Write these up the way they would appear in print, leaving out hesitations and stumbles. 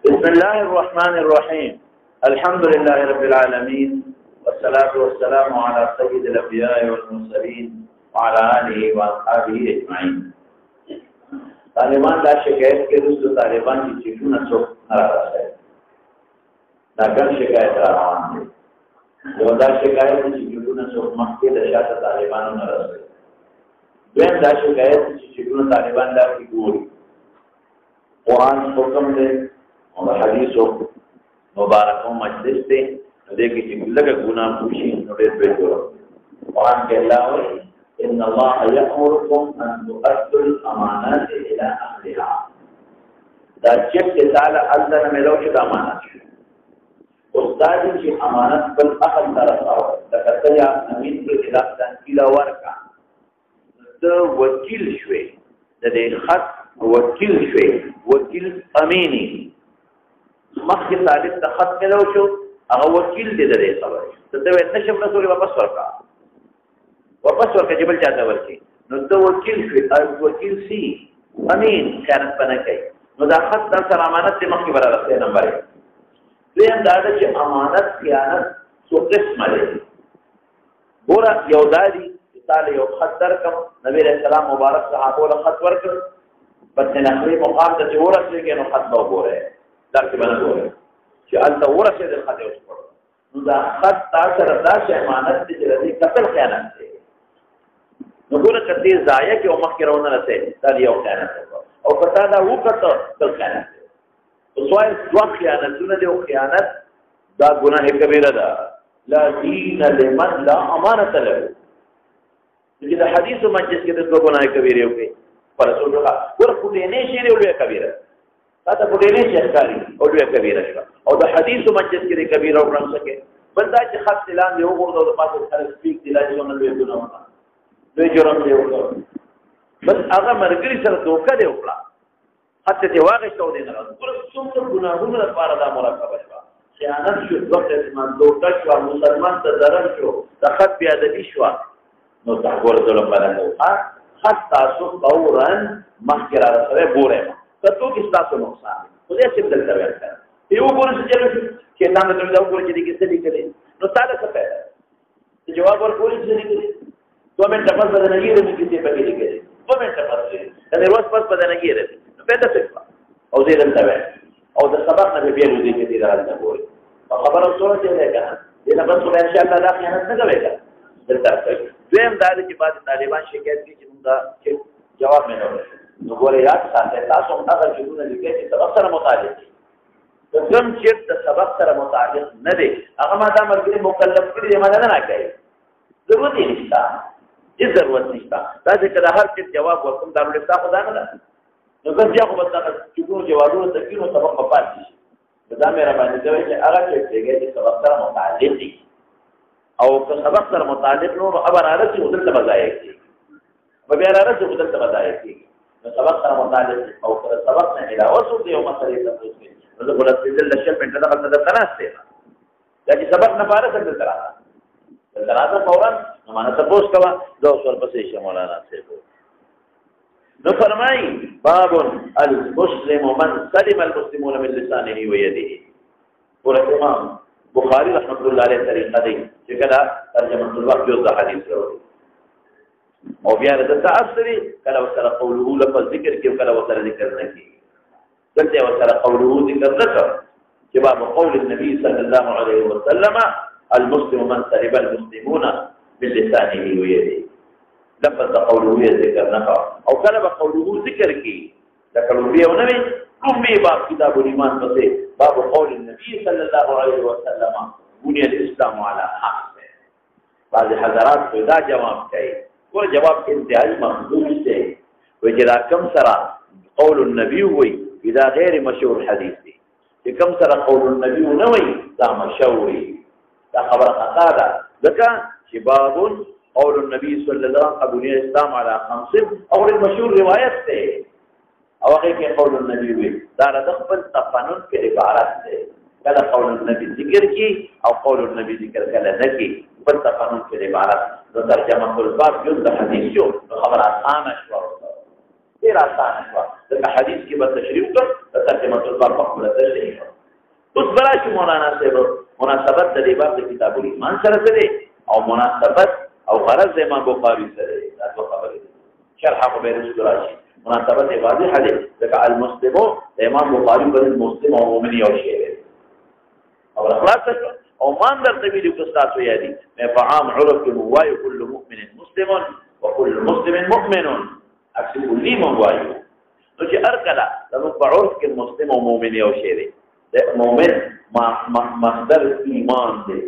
بسم الله الرحمن الرحيم. الحمد لله رب العالمين والصلاة والسلام على سيد الأنبياء والمرسلين وعلى آله وأصحابه أجمعين. طالبان دا شکایت کې دوستو طالبان چې چیټونه څوک نه راځي دا ګڼ شکایت روان دي. یو دا شکایت چې چیټونه څوک مخکې د شاته طالبانو نه راځي. دویم دا شکایت چې چیټونه طالبان دا کې ګوري قرآن حکم دی او حدیث مبارک مجلس دی دې کې چې لږه ګناه وشي نو ډېر به جوړ قرآن کې الله وایي ان الله يأمركم ان تؤدوا الامانات الى اهلها. دا چې تعالی الله نه ملو چې امانت استاد چې امانت بل اهل طرف او د کتیا امین په خلاف تنقیل ورکا د وکیل شوي د دې خط وکیل شوي وکیل امینی مخکې طالب ته خط ملو شو هغه وکیل دې درې خبرې ته نشم رسول واپس ورکا چې بل چاته ورکي نو ته وکیل شوي وکیل سی امین خیانت پنه کوي نو دا خط د سره امانت دې مخکې برابر نمبر دویم دا ده چې امانت خیانت څو قسمه لري. ګوره یو دا دي چې تعالی یو خط درکم نبی رسول الله مبارک صحابو له خط ورکړ بس نخري مقام ته چې ورسېږي نو خط به وګوره درته باندې وګوره چې انت ورسېد خط یې وسپړ نو دا خط تاسو سره دا شی امانت دې چې قتل خیانت دی. نو ګوره کته ضایع کې او مخکې راونه رسې دا یو خیانت او پتا دا وکړه تل خیانت وسوای دوه خیانتونه دی او خیانت دا ګناه کبیره ده. لا دین لمن لا امانت له. چې دا حدیث مجلس کې د دوه ګناه کبیره یو کې پر رسول الله ورته نه شي لري کبیره دا ته په دې نه ښکاري او لوی کبیره شو او د حدیث مجلس کې کبیره وګڼل سکے بلدا چې خط اعلان دی وګورئ د پاسه سره سپیک دی لاجو نه لوی ګناه دوی جرم دی وکړ بس هغه مرګري سره دوکه دی وکړه حتی ته واغښتو دی نه ټول څومره ګناهونه لپاره دا مرکب شو خیانت شو دوکه اسمان دوکه شو مسلمان ته ضرر شو د خط بیا د شو نو تاسو ظلم باندې خط تاسو فورا مخکره سره ګوره ته کې تاسو نقصان خو دې څه دلته ورته یو ګورې چې چې دا نه دا ګورې چې دې کې څه لیکلي نو تاسو څه پیدا جواب ورکولې چې لیکلي 2 منټه پس بدل نه کېږي چې څه پکې لیکلي 2 منټه پس دا روز پس بدل نه کېږي نو پیدا څه او دې دلته او د سبق نه به ویلو دې کې دې راځي ګورې په خبره سره چې ده کنه دې نه بس ان شاء الله دا خیانت نه کوي دلته دویم دا چې بعد طالبان شکایت کوي چې موږ جواب نه ورکړو نو ګوره یاد ساتئ تاسو هغه جملونه لیکئ چې سبق سره متعلق دي. کوم چې د سبق سره متعلق نه دي هغه ما دا مرګري مکلف کړی دی ما نه کوي ضرورت یې نشته هیڅ ضرورت نشته دا چې کله هر څه جواب ورکوم دا ولې تاسو دا نه نو که بیا خو بس چې کوم جوابونه تکینو سبق په پاتې شي دا مې را باندې دوی چې هغه چې سبق سره متعلق دي او که سبق سره متعلق نو خبر راځي او دلته مزایق دي بیا راځي او دلته مزایق دي سبق سره متعلق او سبق نه علاوه څه دی او مسلې تاسو کې نو د بلته دل شپ په دغه د تناسته دا چې سبق نه پاره څنګه تراته فورا نو معنا تاسو کوا دا اوس پسې شي مولانا صاحب نو فرمایي باب المسلم من سلم المسلمون من لسانه ويده ورحمه بخاری رحمۃ اللہ علیہ طریقہ دی چې کله ترجمه الوقت جو حدیث راوړي او بیا د تاثری کله وسره قوله لفظ ذکر کې کله وسره ذکر نه کی دلته وسره قوله ذکر نه چې باب قول النبي صلى الله عليه وسلم المسلم من سلم المسلمون بلسانه ويده لفظ قوله ذکر نه او کله قوله ذکر کی لکه بیا ونه کوم باب کتاب الایمان پسې باب قول النبي صلى الله عليه وسلم بني الاسلام على خمس بعض حضرات پیدا جواب کوي ور جواب انتهایی محدود دی وجدا کم سرا قول النبي وی اذا غیر مشهور حدیث دی چې کوم سره قول النبي نه وي دا مشوري دا خبره خطا ده ځکه چې باب قول النبي صلی الله علیه وسلم بني الاسلام على 5 او المشهور روایت ده او هغه کې قول النبي وي دا د خپل تفنن کې عبارت ده کله قول النبي ذکر کی او قول النبي ذکر کله نه کی په تفنن کې عبارت د ترجمه الباب یو د حدیث یو خبر آسان شو ډیر آسان شو د حدیث کې به تشریح کړ د ترجمه الباب په خپل تشریح اوس براشي مولانا صاحب مناسبت د باب د کتاب الایمان سره ده او مناسبت او غرض امام بخاری سره دا څه خبره شرح په بیرس راشي مناسبت واضحه ده ځکه المسلمو د امام بخاری پر مسلم او مؤمن یو شی دی او خلاص او مان در طویل کستاسو یادی میں فعام عرف کے موائیو کل مؤمن مسلم وکل مسلم مؤمن اکسی کلی موائیو تو چی ارکلا لنو فعرف کے مسلم و مومن یو شیرے مومن مصدر ایمان دے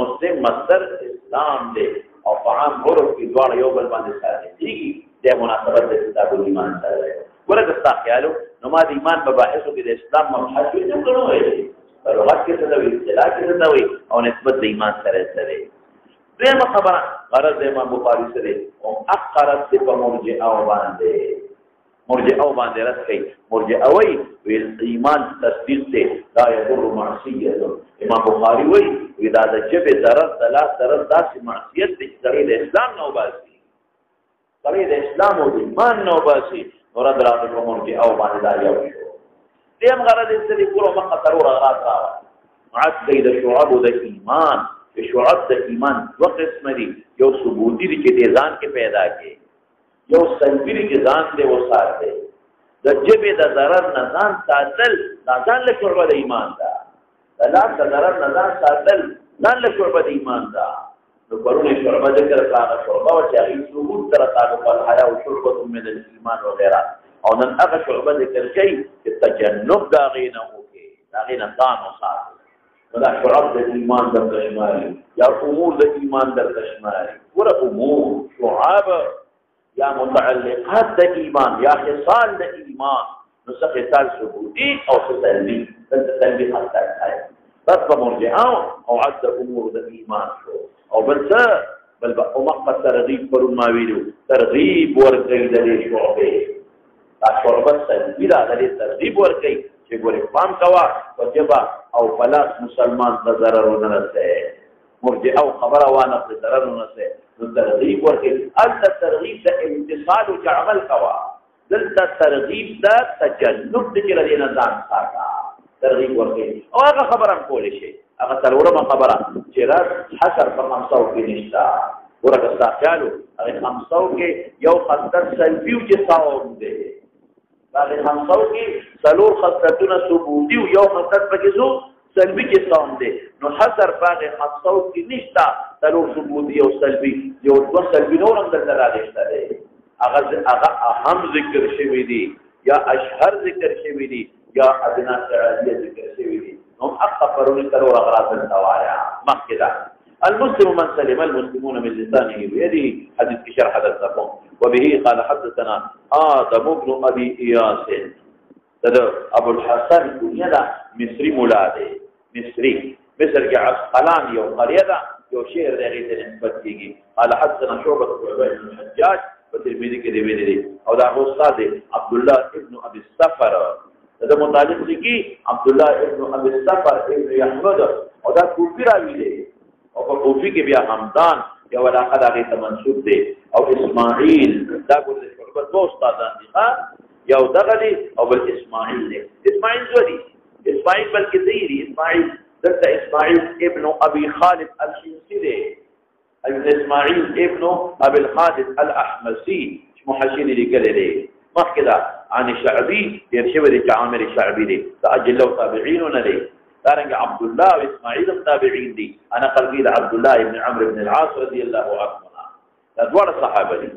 مسلم مصدر اسلام دے اور فعام عرف کی دوار یو بلبان سارے دیگی دے مناسبت دے کتاب الایمان سارے ورد استا خیالو نماز ایمان بباحثو کی دے اسلام مبحث جو کنو ہے لغت کې څه دی اصطلاح کې څه دی او نسبت د ایمان سره سره دغه خبره غرض امام بخاری سره او اقرت په مرجئه او باندې راځي مرجئه وی ایمان تصدیق ته لا یضر معصیه امام بخاری وی دا د جبه ضرر ثلاث ضرر داسې معصیت دي چې د اسلام نو باسي سره د اسلام او ایمان نو باسي مراد راځي په مرجئه او باندې دا یو دیم غرض استدی کورو مقا ضرور اغراض راوه معاد دی دا شعب دا ایمان شعب دا ایمان دو قسم دی یو ثبوتی دی که دی ځان کې پیدا کی یو سلبی دی که ځان دی و سات دی دا جب دا ضرر نظام ساتل نظام لشعب دا ایمان دا دلاک دا ضرر نظام ساتل ځان لشعب دا ایمان دا نو پرون شعب ذکر کاغا شعب و چاہی ثبوت در تعلق الحیاء و شعبت من الایمان وغیرہ او نن هغه شعبه ذکر کوي چې تجنب دا غینه وکي دا غینه ځان وساتي دا شعب د ایمان د تشماري یا امور د ایمان د تشماري ور امور شعب یا متعلقات د ایمان یا خصال د ایمان نو څه خصال ثبوتي او سلبي سلبي حتی ہے بس مرجئه او عد امور د ایمان شو او بل مقصد ترغیب پر ما ویلو ترغیب ورکړي د شعبه شعبت سلبی را دلی ترغیب ورکی چه گوری فام کوا وجبا او پلاس مسلمان دا ضرر نرسے مرجع او خبر وانق دا ضرر نرسے نو ترغیب ورکی التا ترغیب دا امتصال و عمل کوا دلتا ترغیب دا تجنب دکی لدی نظام ساکا ترغیب ورکی او آگا خبرم کولی شی آگا ترورم خبرم چه را حسر پا خمساو کی نشتا ورک استاقیالو اگر خمساو کی یو خطر سلبیو چه ساوم دے باقی خمسو کی سلور خصلتون ثبوتی و یو خصلت پکیزو سلبی کے سام دے نو حضر باقی خمسو کی نشتا سلور ثبوتی و سلبی یو دو سلبی نورم در درادشتا دے اغا اهم ذکر شوی دی یا اشهر ذکر شوی دی یا ادنا سعادیه ذکر شوی دی نو اقا پرونی سلور اغراض انتوایا مخدا المسلم من سلم المسلمون من لسانه بيده حديث في شرح هذا الزقوم وبه قال حدثنا آدم بن أبي إياس هذا أبو الحسن كنيدا مصري مولادي مصري مصر كعسقلان يوم قريدا يو شعر غيث الانفتيجي قال حدثنا شعبة بن الحجاج وترمذي كده او ده استاد عبد الله ابن ابي السفر هذا مطالب لكي عبد الله ابن ابي السفر ابن يحمد او ده کوفی راوی دی او په کوفی کې بیا حمدان یا ولاقه دغه ته منسوب دی او اسماعیل دا ګور د شعبت دو استادان دي ها یو دغه دی او بل اسماعیل دی اسماعیل زودي اسماعیل بلکې دی اسماعیل دلته اسماعیل ابن ابي خالد الشمسي دی ابن اسماعیل ابن ابي الخالد الاحمسي محشين لكده دی مخکدا عن شعبي يرشد عامر الشعبي دی تاجل له تابعين دی دارنگ عبد الله واسماعيل تابعين دي انا قلبي عبد الله ابن عمرو بن العاص رضي الله عنهما ادوار صحابه دي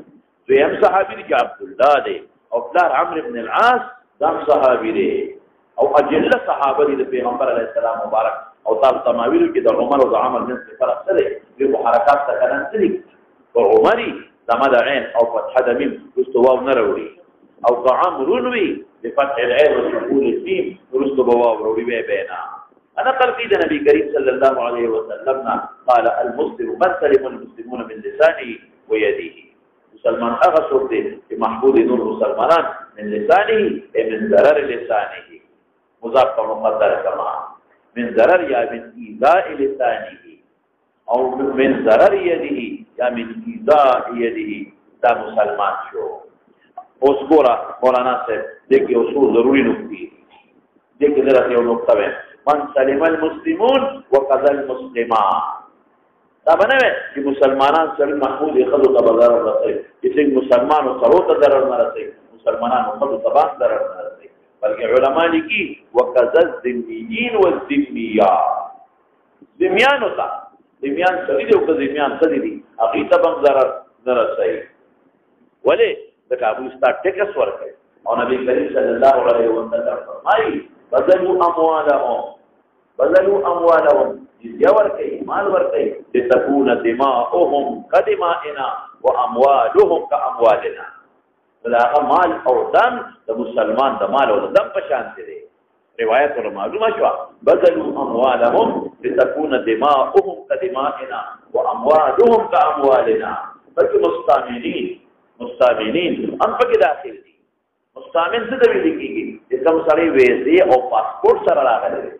دویم صحابي دي عبد الله دي او پلار عمرو بن العاص دام صحابي دي او اجل صحابه دي پیغمبر علیه السلام مبارک او تاسو تماویل کې د عمر او د عمر من فرق سره دي حرکات څنګه سره او عمري زمد عين او فتح د ميم استواو نروي او كعمر وي بفتح العين وسكون الميم ورست بواو روي بينا انا قال في النبي كريم صلى الله عليه وسلم قال المسلم من سلم المسلمون من لسانه ويده مسلمان اغسر دي محبوب نور مسلمان من لسانه من ضرر لسانه مضاف مقدر كما من ضرر یا من ایذاء لسانه او من ضرر يده یا من ایذاء يده دا مسلمان شو اوس ګورا مولانا صاحب دغه اصول ضروري نکتی دغه درته یو نقطه ده من سلم المسلمون وقضى المسلمان دا باندې چې مسلمانان سره محمود خدو ته بازار راځي چې مسلمانانو سره ته ضرر نه رسي مسلمانانو خدو ته باندې ضرر نه رسي بلکې علما لیکي وقضى الذميين والذميات ذمیان ہوتا ذمیان سړي دی او ذمیان سړي دي هغه ته هم ضرر نه رسي ولی ځکه ابو استا ټیکس ورکړي او نبی کریم صلی الله علیه وسلم فرمایي بذلوا اموالهم جزيه ورکړي مال ورکړي لتكون دماؤهم كدمائنا واموالهم كاموالنا دا مال او دم د مسلمان د مال او دم په شان دي روایت ور معلومه شو بذلوا اموالهم لتكون دماؤهم كدمائنا واموالهم كاموالنا بلکې مستامنین هم پکې داخل دي مستامن څه د ویل کېږي چې کوم سړی ویزه او پاسپورت سره راغلی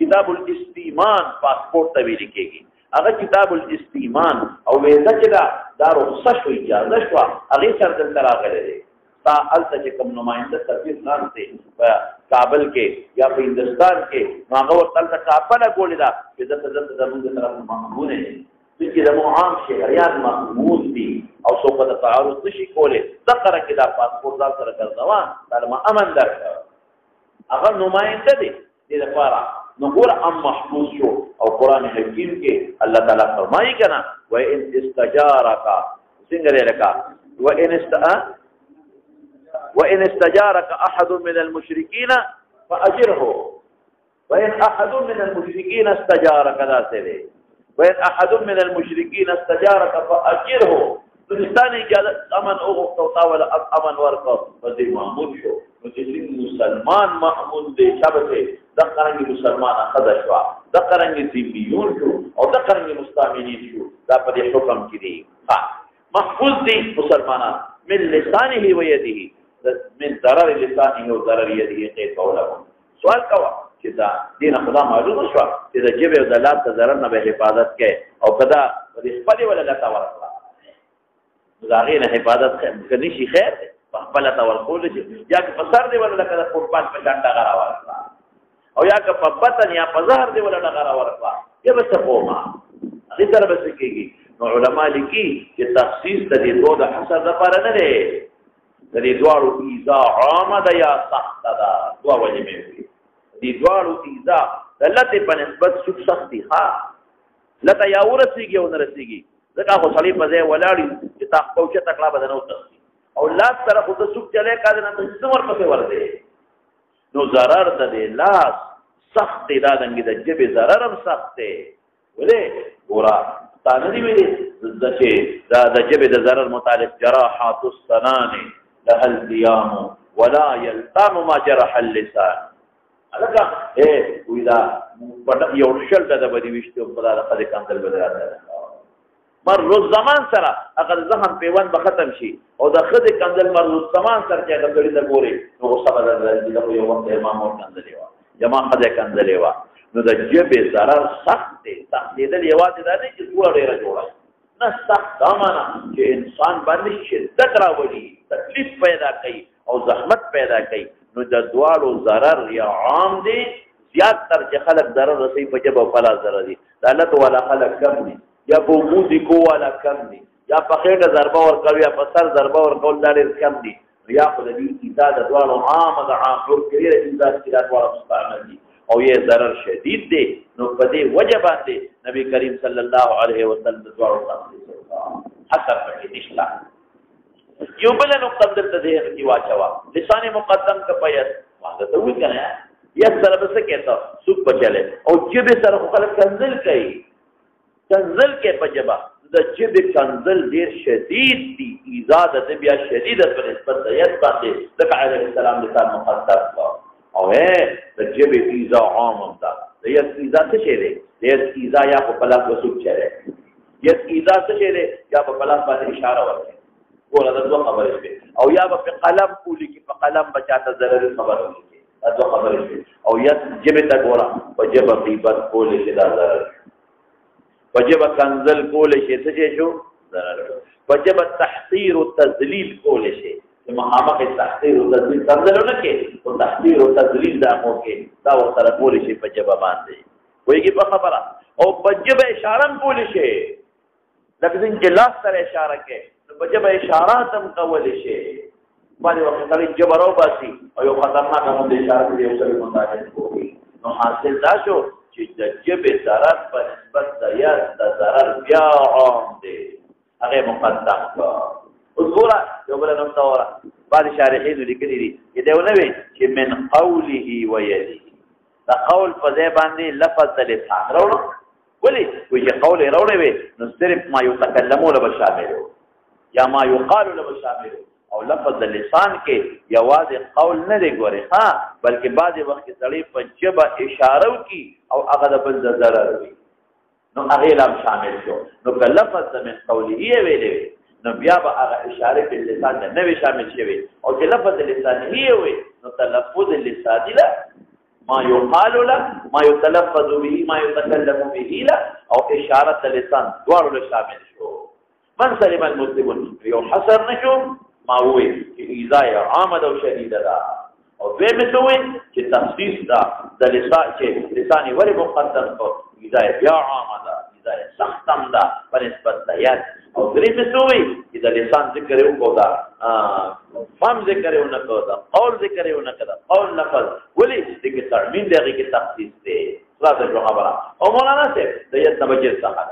کتاب الاستیمان پاسپورت ته ویل کېږي هغه کتاب الاستیمان او ویزه چې دا رخصت شو اجازه شو هغه سره دلته راغلی دی تا الته چې کوم نمائنده سرویس نامته په کابل کې یا په هندستان کې هغه ورته کاپله ګولې دا چې د زموږ طرف مقبول دي چې د عام شهريان محمود دي او څو په تعارض نشي کوله ذکر کې دا پاسپورت ځان سره ګرځوان دا ما امن درکړه هغه نمائنده دي د لپاره نو ګور ام محفوظ شو او قران حکیم کې الله تعالی فرمایي کنا و ان استجارك څنګه لکا وان استجارك احد من المشركين فاجره وان احد من المشركين استجارك ذاته وإن أحد من المشركين استجارك فأجره پاکستان اجازت امن او غوښتو ولا امن ورکو په دې معمول شو نو چې مسلمان معمول دې شابه د قرنګ مسلمان خدا شو د قرنګ ذمیون شو او د قرنګ مستامنین شو دا په دې حکم کې دي محفوظ دي مسلمانان من لسانه و يده من ضرر لسانه و ضرر يده کې قولهم سوال کوا چې دا دین خدا معلوم شو چې د جبه او د لات ضرر نه به حفاظت کې او کدا د خپل ولا لتا ورکړه زاغینه حفاظت کوي شي خیر په خپل تا ورکول شي یا که په سر دی ولا کدا فوټبال په ډنډا غرا ورکړه او یا که په بطن یا په زهر دی ولا غرا ورکړه یا به څه کوما هغه سره به څه کېږي نو علما لیکي چې تخصیص د دې دوه د حسر لپاره نه دی د دې دوه ایزا عامه ده یا سخت ده دوه وجې مې دي دوه ایزا دلته په نسبت سوق سختي ها لته یا ورسیږي او نه رسیږي ځکه خو صلیب په ځای ولاړی چې تا پوهچه تکلا بدنه وتسي او لاس سره خو د سوق چلے کاده نه څومره پسې ورته نو ضرر د لاس سخت دی دا دنګ د جبه ضرر هم سخت دی ولې ګورا تا نه دی ویلي دا د جبه د ضرر متعلق جراحات السنان لها القيام ولا يلتام ما جرح اللسان الکه وې دا په یو شل د بدی وشته په دغه کاندل بدراته مر روز زمان سره اگر زخم پیوند به ختم شي او د خدای کاندل مر روز زمان سره چې د غړي د ګوري نو سبا د یو وخت امام اور کاندل یو جما خدای کاندل یو نو د جبه ضرر سخت دی تحديد یوازې دا نه چې ټول ډیره جوړه نه سخت معنا چې انسان باندې شدت راوړي تکلیف پیدا کوي او زحمت پیدا کوي نو د دوالو ضرر یا عام دي زیات تر چې خلق ضرر رسي په جبه فلا ضرر دي دالت ولا خلق کم دي یا په موزي کو ولا کم دي یا په خېټه ضربه ور کوي یا په سر ضربه ور کول ډېر کم دي یا په دې ایجاد دوالو عام د عام ټول کړي ایجاد کړه ولا مستعمل دي او یې ضرر شدید دي نو په دې وجه باندې نبی کریم صلی الله علیه وسلم دوالو تخصیص حسب کې نشلا یو بل نقطه د دې کې واچوا لسان مقدم کا پیت واده ته وی کنه یا سره بس کېتا سوق بچاله او چې به سره خلک کنزل کوي کنزل کې پجبا د جبې کنځل ډېر شدید دي ایذا د ده بیا شدیده په نسبت د ید باندې ځکه علیه السلام لسان مقدس کړ او د جبې ایذا عام هم ده د ید ایذا څه شی دی د ید ایذا یا په پلاس وسوک چلی ید ایذا څه شی دی یا په پلاس باندې اشاره ورکړي ګوره دا دوه خبرې شوې او یا به په قلم ولیکي په قلم به چاته ضرري خبره ولیکي دا دوه خبرې شوې او ید ژبې ته ګوره په ژبه غیبت کولی شي دا ضرر په ژبه کنځل کولی شي څه شی شو ضرر په ژبه تحقیر او تذلیل کولی شي چې مخامخ تحقیر او تذلیل کنځل نه کې او تحقیر او تذلیل دا مو کې دا ورسره کولی شي په ژبه باندې وایي په خبره او په ژبه اشاره هم کولی شي لکه څنګه چې لاس سره اشاره کوي په ژبه اشارات هم کولی شي باندې وخت سړی ژبه راوباسي او یو خطرناکه هم د اشاره کې یو سړی متعلق کوي نو حاصل دا شو چې د ژبې ضرر په نسبت د ید د ضرر بیا عام دی هغې مقدم کړه اوس ګوره یو بله نقطه وره بعضې شارحینو لیکلي دي چې دی ونه وی چې من قوله و یده د قول په ځای باندې لفظ د لسان راوړو ولې وایي چې قول یې راوړی وی نو صرف ما یتکلمونه به شامل یا ما یقال له به شامل او لفظ د لسان کې یوازې قول نه دی ګوري ها بلکې بعضې وخت کې سړی په ژبه اشاره وکړي او هغه د بل د ضرر وي نو هغې هم شامل شو نو که لفظ د من قوله یې ویلی وي نو بیا به هغه اشارې په لسان نه نه وي شامل شوي او چې لفظ د لساني یې وي نو تلفظ لساني له ما يقال له ما يتلفظ به ما يتكلم به له او اشاره اللسان دواړو له شامل شو من سلم المسلمون یو حصر نشو ما وی چې ایذا عامه او شدیده ده او به مسوي چې تخصیص ده د لسان چې لساني وری مقدم کو ایذا بیا عامه ده ایذا سختم ده په نسبت د یاد او درې مسوي چې د لسان ذکر یو کو دا فهم ذکر یو نه کو دا قول ذکر یو نه کړه قول لفظ ولی دغه ترمیم دغه کې تخصیص ده راځي په خبره او مولانا صاحب د یاد نبجر څخه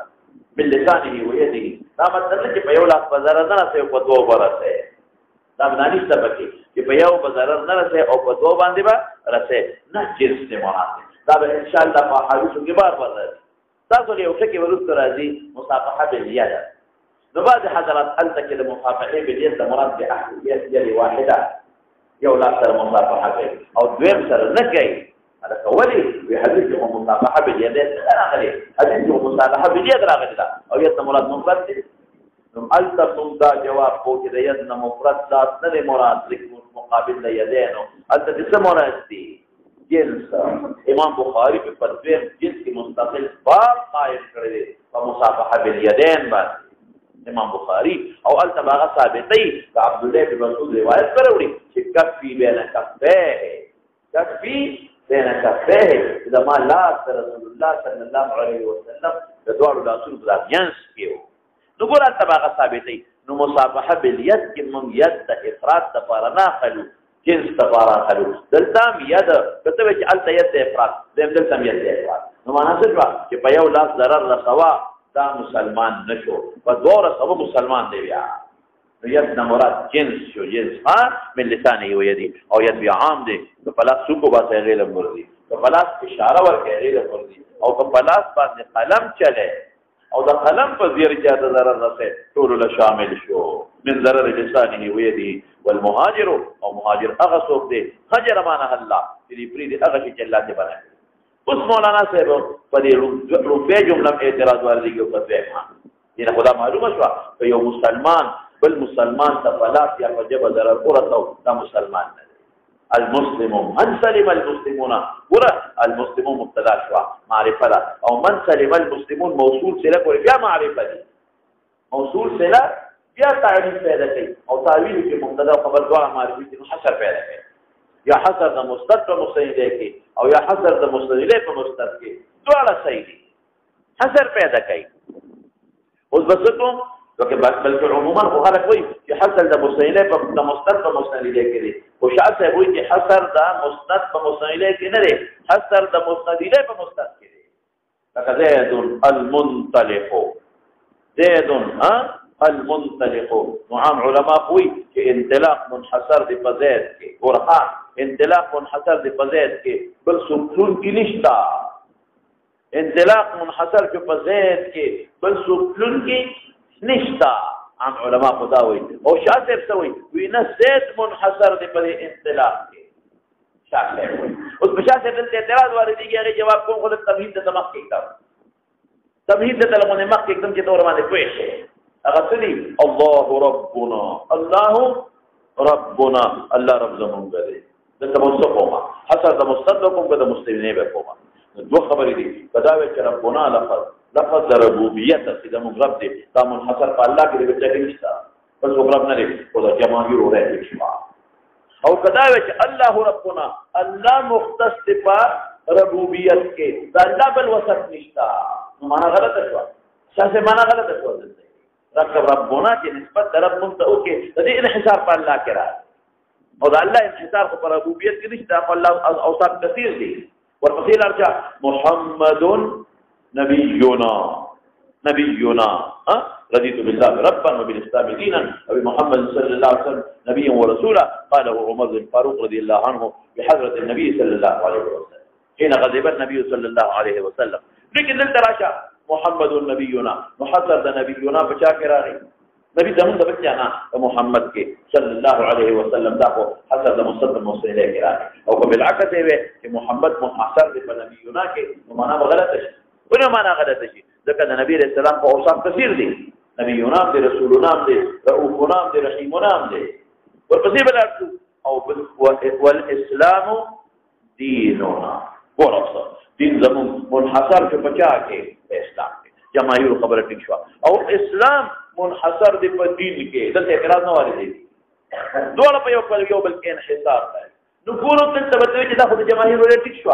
باللسانه ويده دا مطلب چې په یو لاس په ضرر نه رسي په دوه ورسي دا باندې څه پکې چې په یو په ضرر نه رسي او په دوه باندې به رسي نه جنس نه مراد دا به ان شاء الله په حدیثو کې بار بار راځي تاسو یو څه کې ورته راځي مصافحه باليد نو بعض حضرات انت کې د مصافحه باليد د مراد به احاديث یې واحده یو لاس سره مصافحه کوي او دویم سره نه کوي هذا كولي وحديث مصافحه باليد راغلي حديث مصافحه باليد راغلي او يد مراد مفرد نو التم دا جواب کو چې د ید نه مفرد ذات نه مراد لیکن مقابل د یدینو الته څه مراد دي جنس امام بخاری په فتوی جنس کې مستقل باب قائم کړی دی په مصافحه بالیدین باندې امام بخاری او التباغه ثابتي د عبد الله بن مسعود روایت کړوړي چې کفی بین کفه کفی بین کفه اذا ما لا رسول الله صلی الله علیه وسلم د دوړو رسول الله جنس کېو نو ګور التباغه ثابتي نو مصافحه باليد کې من ید د افراد د پارنا خلو جنس د پارا خلو دلته ید کته چې الته ید افراد دلته ید افراد نو معنا څه چې په یو لاس ضرر رسوا دا مسلمان نشو په دوه سبب مسلمان دی بیا نو ید نه مراد جنس شو جنس ها من لسانه و یدی او ید بیا عام دی په پلاس سوکو باندې غیر مرضی په پلاس اشاره ورکړي غیر مرضی او په پلاس باندې قلم چله او د قلم په زیر کې د ضرر رسې ټول له شامل شو من ضرر لسانه و یدی والمهاجر او مهاجر هغه څوک دی هجر معنا الله دې پری دې هغه چې الله دې بنای اوس مولانا صاحب په دې روپې جمله اعتراض ورلګي په ځای دې خدا معلومه شو چې یو مسلمان بل مسلمان ته فلاس یا وجب ضرر ورته دا مسلمان نه المسلم من سلم المسلمون ورا المسلمون مبتدا شو معرفه او من سلم المسلمون موصول سره کوي بیا معرفه دي موصول سره بیا تعریف پیدا کوي او تعویل کې مبتدا خبر دواړه معرفي دي حصر پیدا کوي یا حصر د مستتر په مستند کې او یا حصر د مستند په مستتر کې دواړه صحیح دي حصر پیدا کوي اوس بسکو لکه بلکې عموما خو خلک وایي چې حصر د مستند په مستتر په مستند کې دي او شاته وایي چې حصر د مستند په مستند کې نه دي حصر د مستند په مستتر کې دي لکه زید المنطلق زید المنطلق نعم علماء قوي چې انطلاق منحصر دی په زید کې ورخه انطلاق منحصر دی په زید کې بل سکون کې نشتا انطلاق منحصر کې په زید کې بل څوک تلونکي نشته. عام علما خدا وایي او شاه صاحب څه وایي وی نه زید منحصر دی په انطلاق کې. شاه صاحب وایي اوس په شاه صاحب دلته اعتراض واردېږي هغې جواب کوم خو د تمهید ته مخکې کړم. تمهید ته لغونې مخکې کړم چې دور باندې پوه شئ. هغه څه دي الله ربنا الله ربنا الله رب زمونږ دی. دلته به څه کومه حسر د مستد به کوم که د مستثنی به کومه. دوه خبرې دي که دا وایي چې ربنا لفظ د ربوبیت چې زمونږ رب دی دا منحصر په الله کې دی بل ځای کې نشته بل څوک رب نه دی خو د جماهیرو رایې شوه. او که دا وایي چې الله ربنا الله مختص دی په ربوبیت کې دا الله بل وسط نشته نو معنا غلطه شوه. شاسې معنا غلطه شوه. دلته ربنا چې نسبت د رب مونږ ته وکړي د دې انحصار په الله کې راځي او د الله انحصار خو په ربوبیت کې نشته خو الله اوصاف کثیر دي. ورپسې ارجع محمد نبينا رضيت بالله ربا وبالاسلام دينا وبمحمد صلى الله عليه وسلم نبيا ورسولا قاله عمر الفاروق رضي الله عنه بحضرة النبي صلى الله عليه وسلم حين غضب النبي صلى الله عليه وسلم. لكن للتراشا محمد نبينا محضر نبينا بشاكراني نبي زمون د بچانا محمد کې صلی الله علیه وسلم دا خو حسب د مصدق موصل الیه راځي او بالعکس وي چې محمد محصر دی په نبینا کې نو معنا غلطه شي. ونه معنا غلطه شي ځکه د نبی رسول الله په اوصاف کثیر دي. نبینا دی رسولنا دی رؤوفنا دی رحیمنا دی. ورپسې بلارتو او والاسلام دیننا ورسول دین زمون منحصر په پچا کې اسلام کې جماهیر خبره ټیک شو او اسلام منحصر دی په دین کې دلته اعتراض نه واري دي دوه په یو بل کې انحصار دی. نو ګورو ته تبته چې دا خو د جماهیر ولې ټیک شو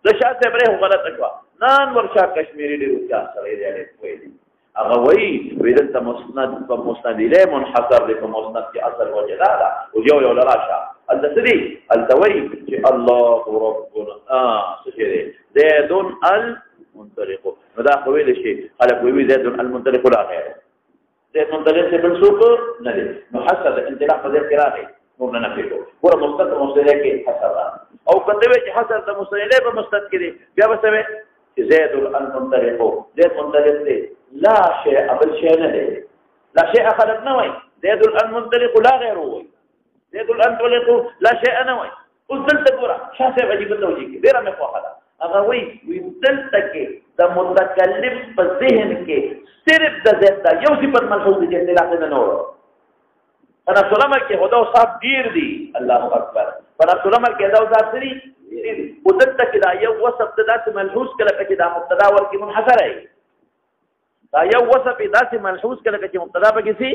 د شاته بره غلطه شو. نن ورشا کشمیری دی او چا سره دی وایي هغه وایي ویل ته مسند په مسند له منحصر دی په مسند کې اصل وجه دا او یو راشه الذي التوي چې الله ربنا څه دی زيد المنطلق نو دا خو ویل شي خلک وی زيد المنطلق لا غیر زيد منطلق سے منسوب نه دی نو حسب انطلاق په ذکر راغی نو نه پیټو ګور مستند مستند کې حسب او کته وی چې حسب د مستند په مستند کې دی بیا وسوي چې زيد المنطلق زيد منطلق دی لا شيء ابل شيء نه دی لا شيء خلق نه وای زيد المنطلق لا غیر وای زيد المنطلق لا شيء نه وای اوس دلته ګور شاسه عجیب توجیه کې ډیره مې خوښه هغه وی دلته کې د متکلم په ذهن کې صرف د زید دا یو صفت ملحوظ دي چې اطلاق نه نور انا سلام کې هدا صاحب ډیر دي الله اکبر انا سلام کې دا صاحب دي او دلته کې دا یو وصف د داسې ملحوظ کله چې دا مبتدا ورکی منحصر ای دا یو وصف داسې ملحوظ کله چې مبتدا پکې سي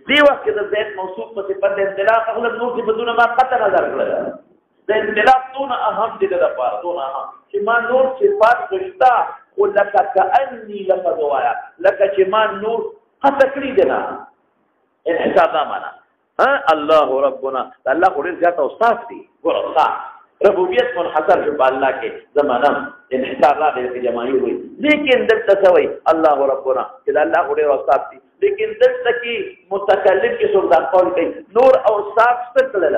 دی وخت د زید موصوف په صفت د اطلاق اغلب نور صفتونه ما قطع نظر کړل د اطلاق دون اهم دي د لپاره دون اهم چې ما نور صفات غشتا خو لکه کأنی لفظ وایا لکه چې ما نور قطع کړی دی نه انحصار دا معنا الله ربنا الله خو ډېر زیات اوصاف دي ګوره ربوبیت منحصر په الله کې زمانم انحصار را دي چې جماعي وي لیکن دلته سوي الله ربنا چې الله خو ډېر اوصاف دي لیکن دلته کې متکلم کې څوک دا قول کوي نور اوصاف څه کړل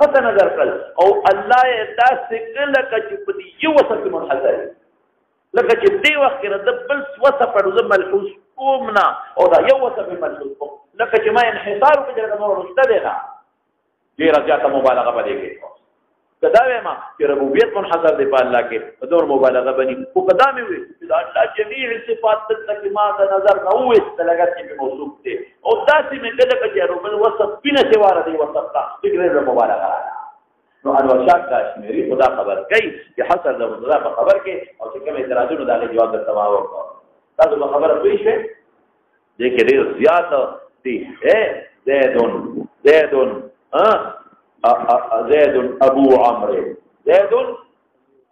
قطع نظر کړل او الله یې داسې کړل چې په دې یو وصف منحصر لکه چې دې وخت کې د بل وصف په ملحوظ کوم نه او دا یو وصف ملحوظ کوم لکه چې ما انحصار وکړل د نور رشته دی نه ډېره زیاته مبالغه به دې کې کدا وایم چې ربوبیت منحصر دی په الله کې دور مبالغه بني او کدا مې وي چې الله جميع صفات تک ما د نظر نه وې تلګت کې موصوف دي او داسې مې کله چې ربل وصف بنا سوار دی وصف کا فکر مبالغه نو انور شاه کاشمیری خدا خبر کوي چې حسن د مطلع په خبر کې او چې کوم اعتراضونه دغه جواب درته ورکړ تاسو په خبره پوه شئ دې کې ډېر زیات دي زيد ابو عمرو زيد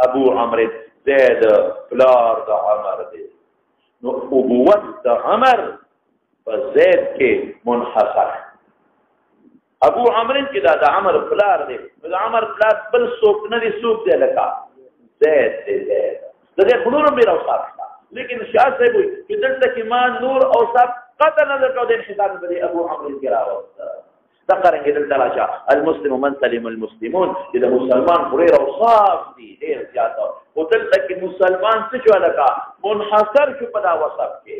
ابو عمرو زيد فلار د عمر دي نو ابوت د عمر په زید کې منحصر ابو عمرو کې دا د عمر فلار دي د عمر فلار بل څوک نه دي څوک دی لکه زید دی زید د دې نور مې راوصاف لیکن شاه صاحب چې دلته کې ما نور اوصاف قطع نظر کو د انحصار په ابو عمرو کې راوست ذكرنج دلته المسلم من سلم المسلمون اذا مسلمان غير اوصاف دي غير زياده خو دلته کې مسلمان څه شو لکه منحصر شو په دا وصف کې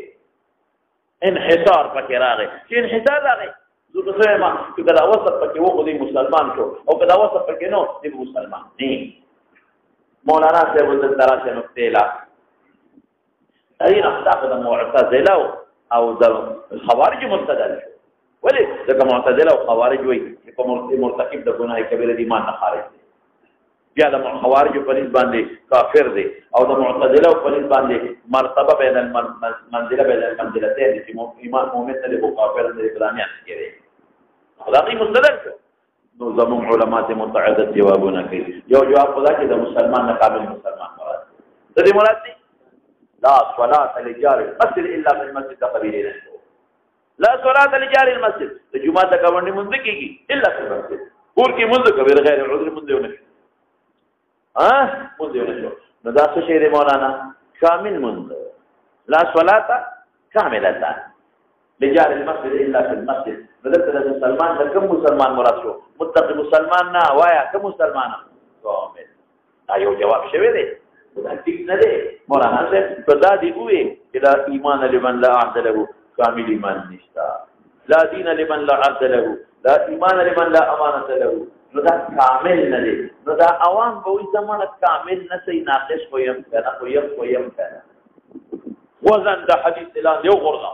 انحصار پکې راغی چې انحصار راغی زه څه ما چې دا وصف پکې و خو دې مسلمان شو او که دا وصف پکې نو دې مسلمان نه مولانا صاحب دلته راشه نقطې لا اين اخطاء د معتزله او د خوارج مستدل ولې ځکه معتزله او خوارج وایي چې په مرتکب د ګناه کبیره دی ایمان نه خارج دی بیا د خوارج په نسبت باندې کافر دی او د معتزله په نسبت باندې مرتبه بین المنزله بین المنزلتين چې ایمان مؤمن دی او کافر دی کلامي کړي خدای مستدل شو نو زموږ علماء متعدد جوابونه کوي یو جواب خدا چې د مسلمان نه کامل مسلمان مراد دې مراد دی لا صلاة لجار المسجد الا في المسجد قبيله لا صلاة لجار المسجد الجمعه کا ونی منځ کېږي الا في المسجد کور کې منځ کوي غیر عذر منځ ونه منځ ونه نو دا څه شی دی مولانا کامل منځ لا صلاة كاملة لجار المسجد الا في المسجد بدل مسلمان د کوم مسلمان مراد شو متقی مسلمان نه وایا کوم مسلمان کامل دا یو جواب شوی دی دا ټیک نه دی مولانا صاحب په دا دی وی چې دا ایمان لمن لا عهد له کامل ایمان نشتا لا دین لمن لا عهد له لا ایمان لمن لا امانت له نو دا کامل نه دی نو دا عوام به وي زمانه کامل نه سي ناقص کویم کنه کویم کنه وزن د حدیث اعلان یو غرضه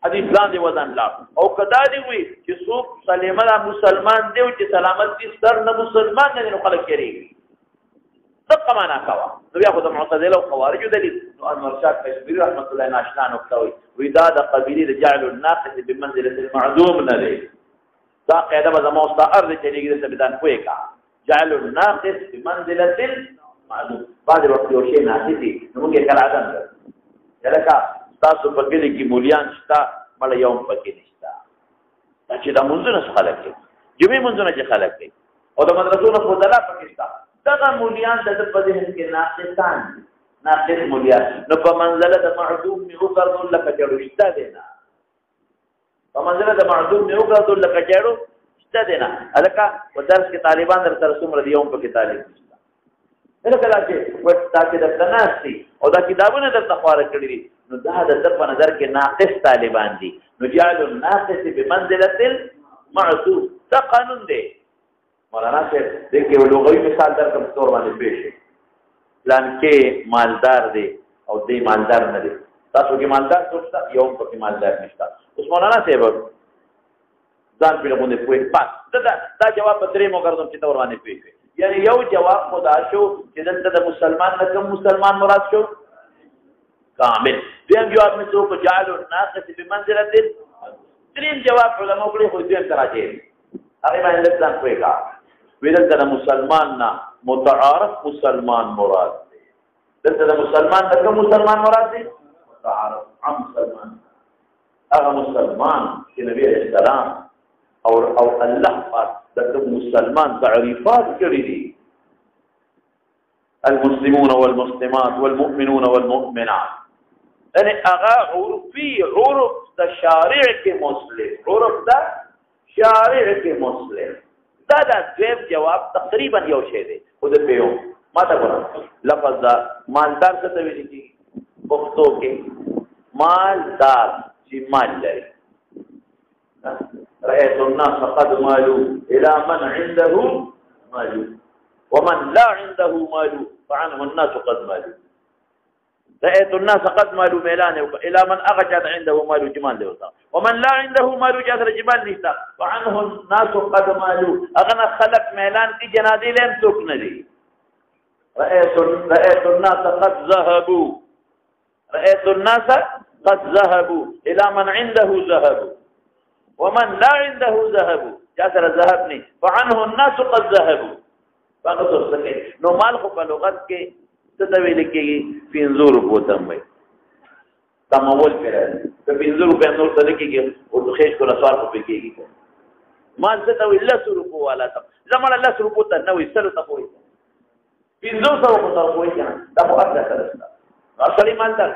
حدیث لاندې وزن لا او کدا دی وی چې څوک سلیمه مسلمان دی چې سلامت دي سر نه مسلمان نه خلک کېږي دغه معنا کوا نو بیا خو د معتزله او خوارج دلیل نو انور شاه کشمیری رحمت الله ناشنا نقطه وی دا د قبیله جعل الناقص بمنزله المعدوم نه دی دا قاعده به زموږ استاد دې چلیږي د بدن کوی کا جعل الناقص بمنزله المعدوم بعد وخت یو شی ناقص دي نو موږ کله اذن لکه تاسو په کې کې مولیان شتا مړ یوم پکې نشتا چې دا منځونه خلک دي جمعې منځونه چې خلک دي او د مدرسو نه فضلا پکې شتا دا مولیان د په ذهن کې ناقصان ناقص مولیان نو په منزله د معدوم نه وګرځول لکه جوړ شتا دي نه په منزله د معدوم نه وګرځول لکه جوړ شتا دي نه الکه په درس کې طالبان در سره څومره دی یوم پکې طالب شتا دغه چې وستا کې د تناسي او دا کتابونه د تخواره کړی دي نو دا د په نظر کې ناقص طالبان دي نو جعل الناقص بمنزله المعدوم دا قانون دی مولانا صاحب دیکھیں وہ لغوی مثال در کم طور باندې پیش ہے پلان کې مالدار دی او دی مالدار نه دی تاسو کې مالدار سوچتا یو په کې مالدار نشتا اوس مولانا صاحب ځان په لغونه پوي پات دا جواب په درې مو ګرځم چې تور باندې پیش ہے یعنی یو جواب خدا شو چې دلته د مسلمان نه کوم مسلمان مراد شو کامل دیم جواب میں تو جعل الناقص بمنزله دریم جواب علماء کړي خو دې تراجه هغه باندې ځان کوي کا ودلته مسلمان نه متعارف مسلمان مراد دی دلته مسلمان دغه مسلمان مراد دی متعارف عام مسلمان هغه مسلمان چې نبی اسلام او الله پاک دغه مسلمان تعریفات کړی دي المسلمون والمسلمات والمؤمنون والمؤمنات یعنی اغا عرفی عرف دا شارع کے مسلم عرف دا شارع کے مسلم دا دویم جواب تقریبا یو شی دی خود پیو ما تا ګورم لفظ دا مالدار څه ته ویل کی پښتو کې مالدار چې مال لري رأيت الناس قد مالوا الى من عنده مال ومن لا عنده مال فعنه الناس قد مالوا رأيت الناس قد مالوا ميلان الى من اغجد عنده مال جمال له ومن لا عنده مال جاثر جبال نشتا فعنه الناس قد مالوا اغنى خلق ميلان کی جنازې لم څوک نه دي رأيت الناس قد ذهبوا رأيت الناس قد ذهبوا الى من عنده ذهب ومن لا عنده ذهب جاثر ذهبني فعنه الناس قد ذهبوا فقط سکے نو مال خو په لغت کې څه ویل کېږي 500 روپو ته وایي تمول کړه په 500 روپو نور څه کېږي او د خېش کو رسوار په کېږي مال څه ویل 100 روپو والا ته زموږ 100 روپو ته نو وسره ته وایي 500 روپو ته وایي کنه دا په اصل سره اصلي مالدار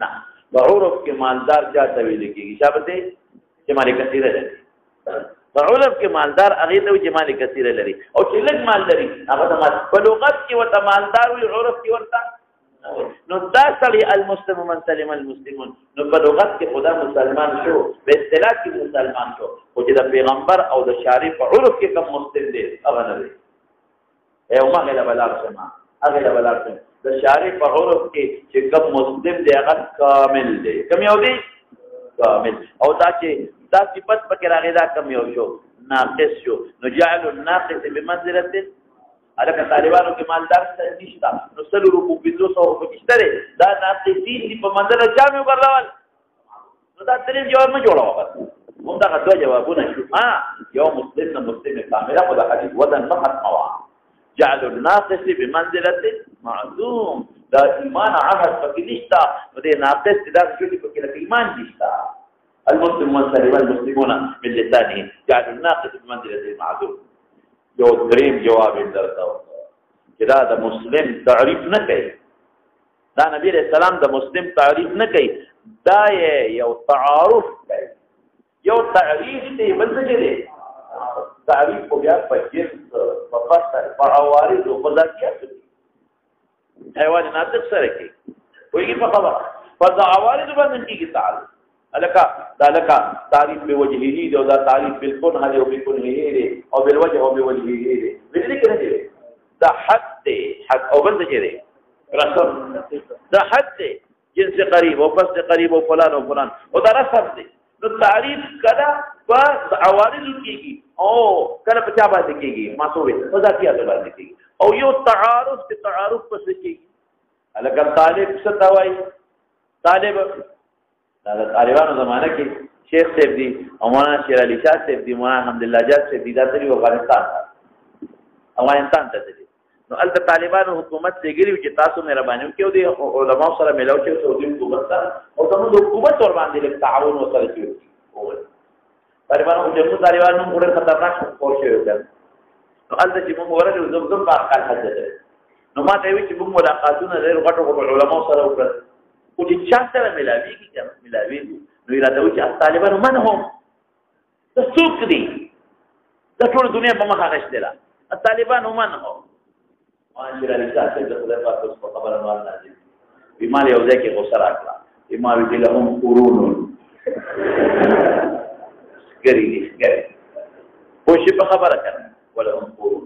نه بعرف کې مالدار چاته ویل کېږي شابته چې مالک کثیره ده عرف کې مالدار هغه ته چې مال کثیر لري او چې لږ مال لري هغه ته مال په لغت کې ورته مالدار وي عرف کې ورته نو دا سړی المسلم من سلم المسلمون نو په لغت کې خدا مسلمان شو په اصطلاح کې مسلمان شو او چې د پیغمبر او د شارع په عرف کې کوم مسلم دی هغه نه دی او ما غلا بلار سما هغه لا بلار سما د شارع په عرف کې چې کوم مسلم دی هغه کامل دی کوم یو دی کامل او دا چې دا صفت پکې راغی دا کم یو شو ناقص شو نو جعل الناقص بمنزله الکه طالبانو کې مالدار نشتا نو سلو روپو 200 روپو کېشته دا ناقصین دی په منزله چا مې وګرځول نو دا ترې جواب نه جوړاوه بس موږ دا دوه جوابونه شو یو مسلم نه مسلم کامله په حدیث ودن نه ختموا جعل الناقص بمنزله معصوم دا ایمان عهد پکې نشتا نو دې ناقص دا چې پکې لکه ایمان نشتا المسلم والسلم المسلمون من لسانه جعل الناقص بمنزله المعذور یو دریم جواب درته چې دا د مسلم تعریف نه کوي دا نبی رسول سلام د مسلم تعریف نه کوي دا یو تعارف کوي یو تعریف دی بل څه دی تعریف کو بیا په جنس په فصل په عوارض او په ذاتیات حیوان ناطق سره کوي وایي په خبره په عوارض باندې کیږي تعال الکا دا لکا تعریف به وجهه دی او دا تعریف بالکل هله او بالکل دی او بالوجه او بوجهه دی دې کې نه دی دا حد دی حد او بل دی رسم دا حد دی جنس قریب او پس قریب او فلان او فلان او دا رسم دی نو تعریف کله په عوارض کېږي او کله په چا باندې کېږي ماسوي په ذاتیات باندې کېږي او یو تعارف په تعارف پس کېږي الکا طالب څه توای طالب دا طالبانو زمانه کې شیخ صاحب دی او مولانا شیر علي شاه صاحب دی مولانا الحمدلله جات صاحب دی دا تری افغانستان ته دي نو البته طالبانو حکومت لګیږي چې تاسو مهرباني وکړئ د علماء سره ملاو چې سعودي حکومت سره او زموږ حکومت ور باندې له تعاون وسره کوي طالبانو چې طالبانو موږ خطرناک کوشش وکړ نو البته چې موږ ورته زمزم په اړه حاجت نو ما ته وی چې موږ ملاقاتونه ډېر غټو علماء سره وکړ او چې چا سره ملاويږي چې ملاويږي نو اراده وکړي چې طالبانو من هم د څوک دي د ټول دنیا په مخه غشته لا طالبانو من هم ماشر علي شاه صاحب د خدای پاک په خبره باندې نازل بیمار یو ځای کې غوسه راکړه بیمار دې له هم قرون ګری دي ګری او شي په خبره کړه ولهم قرون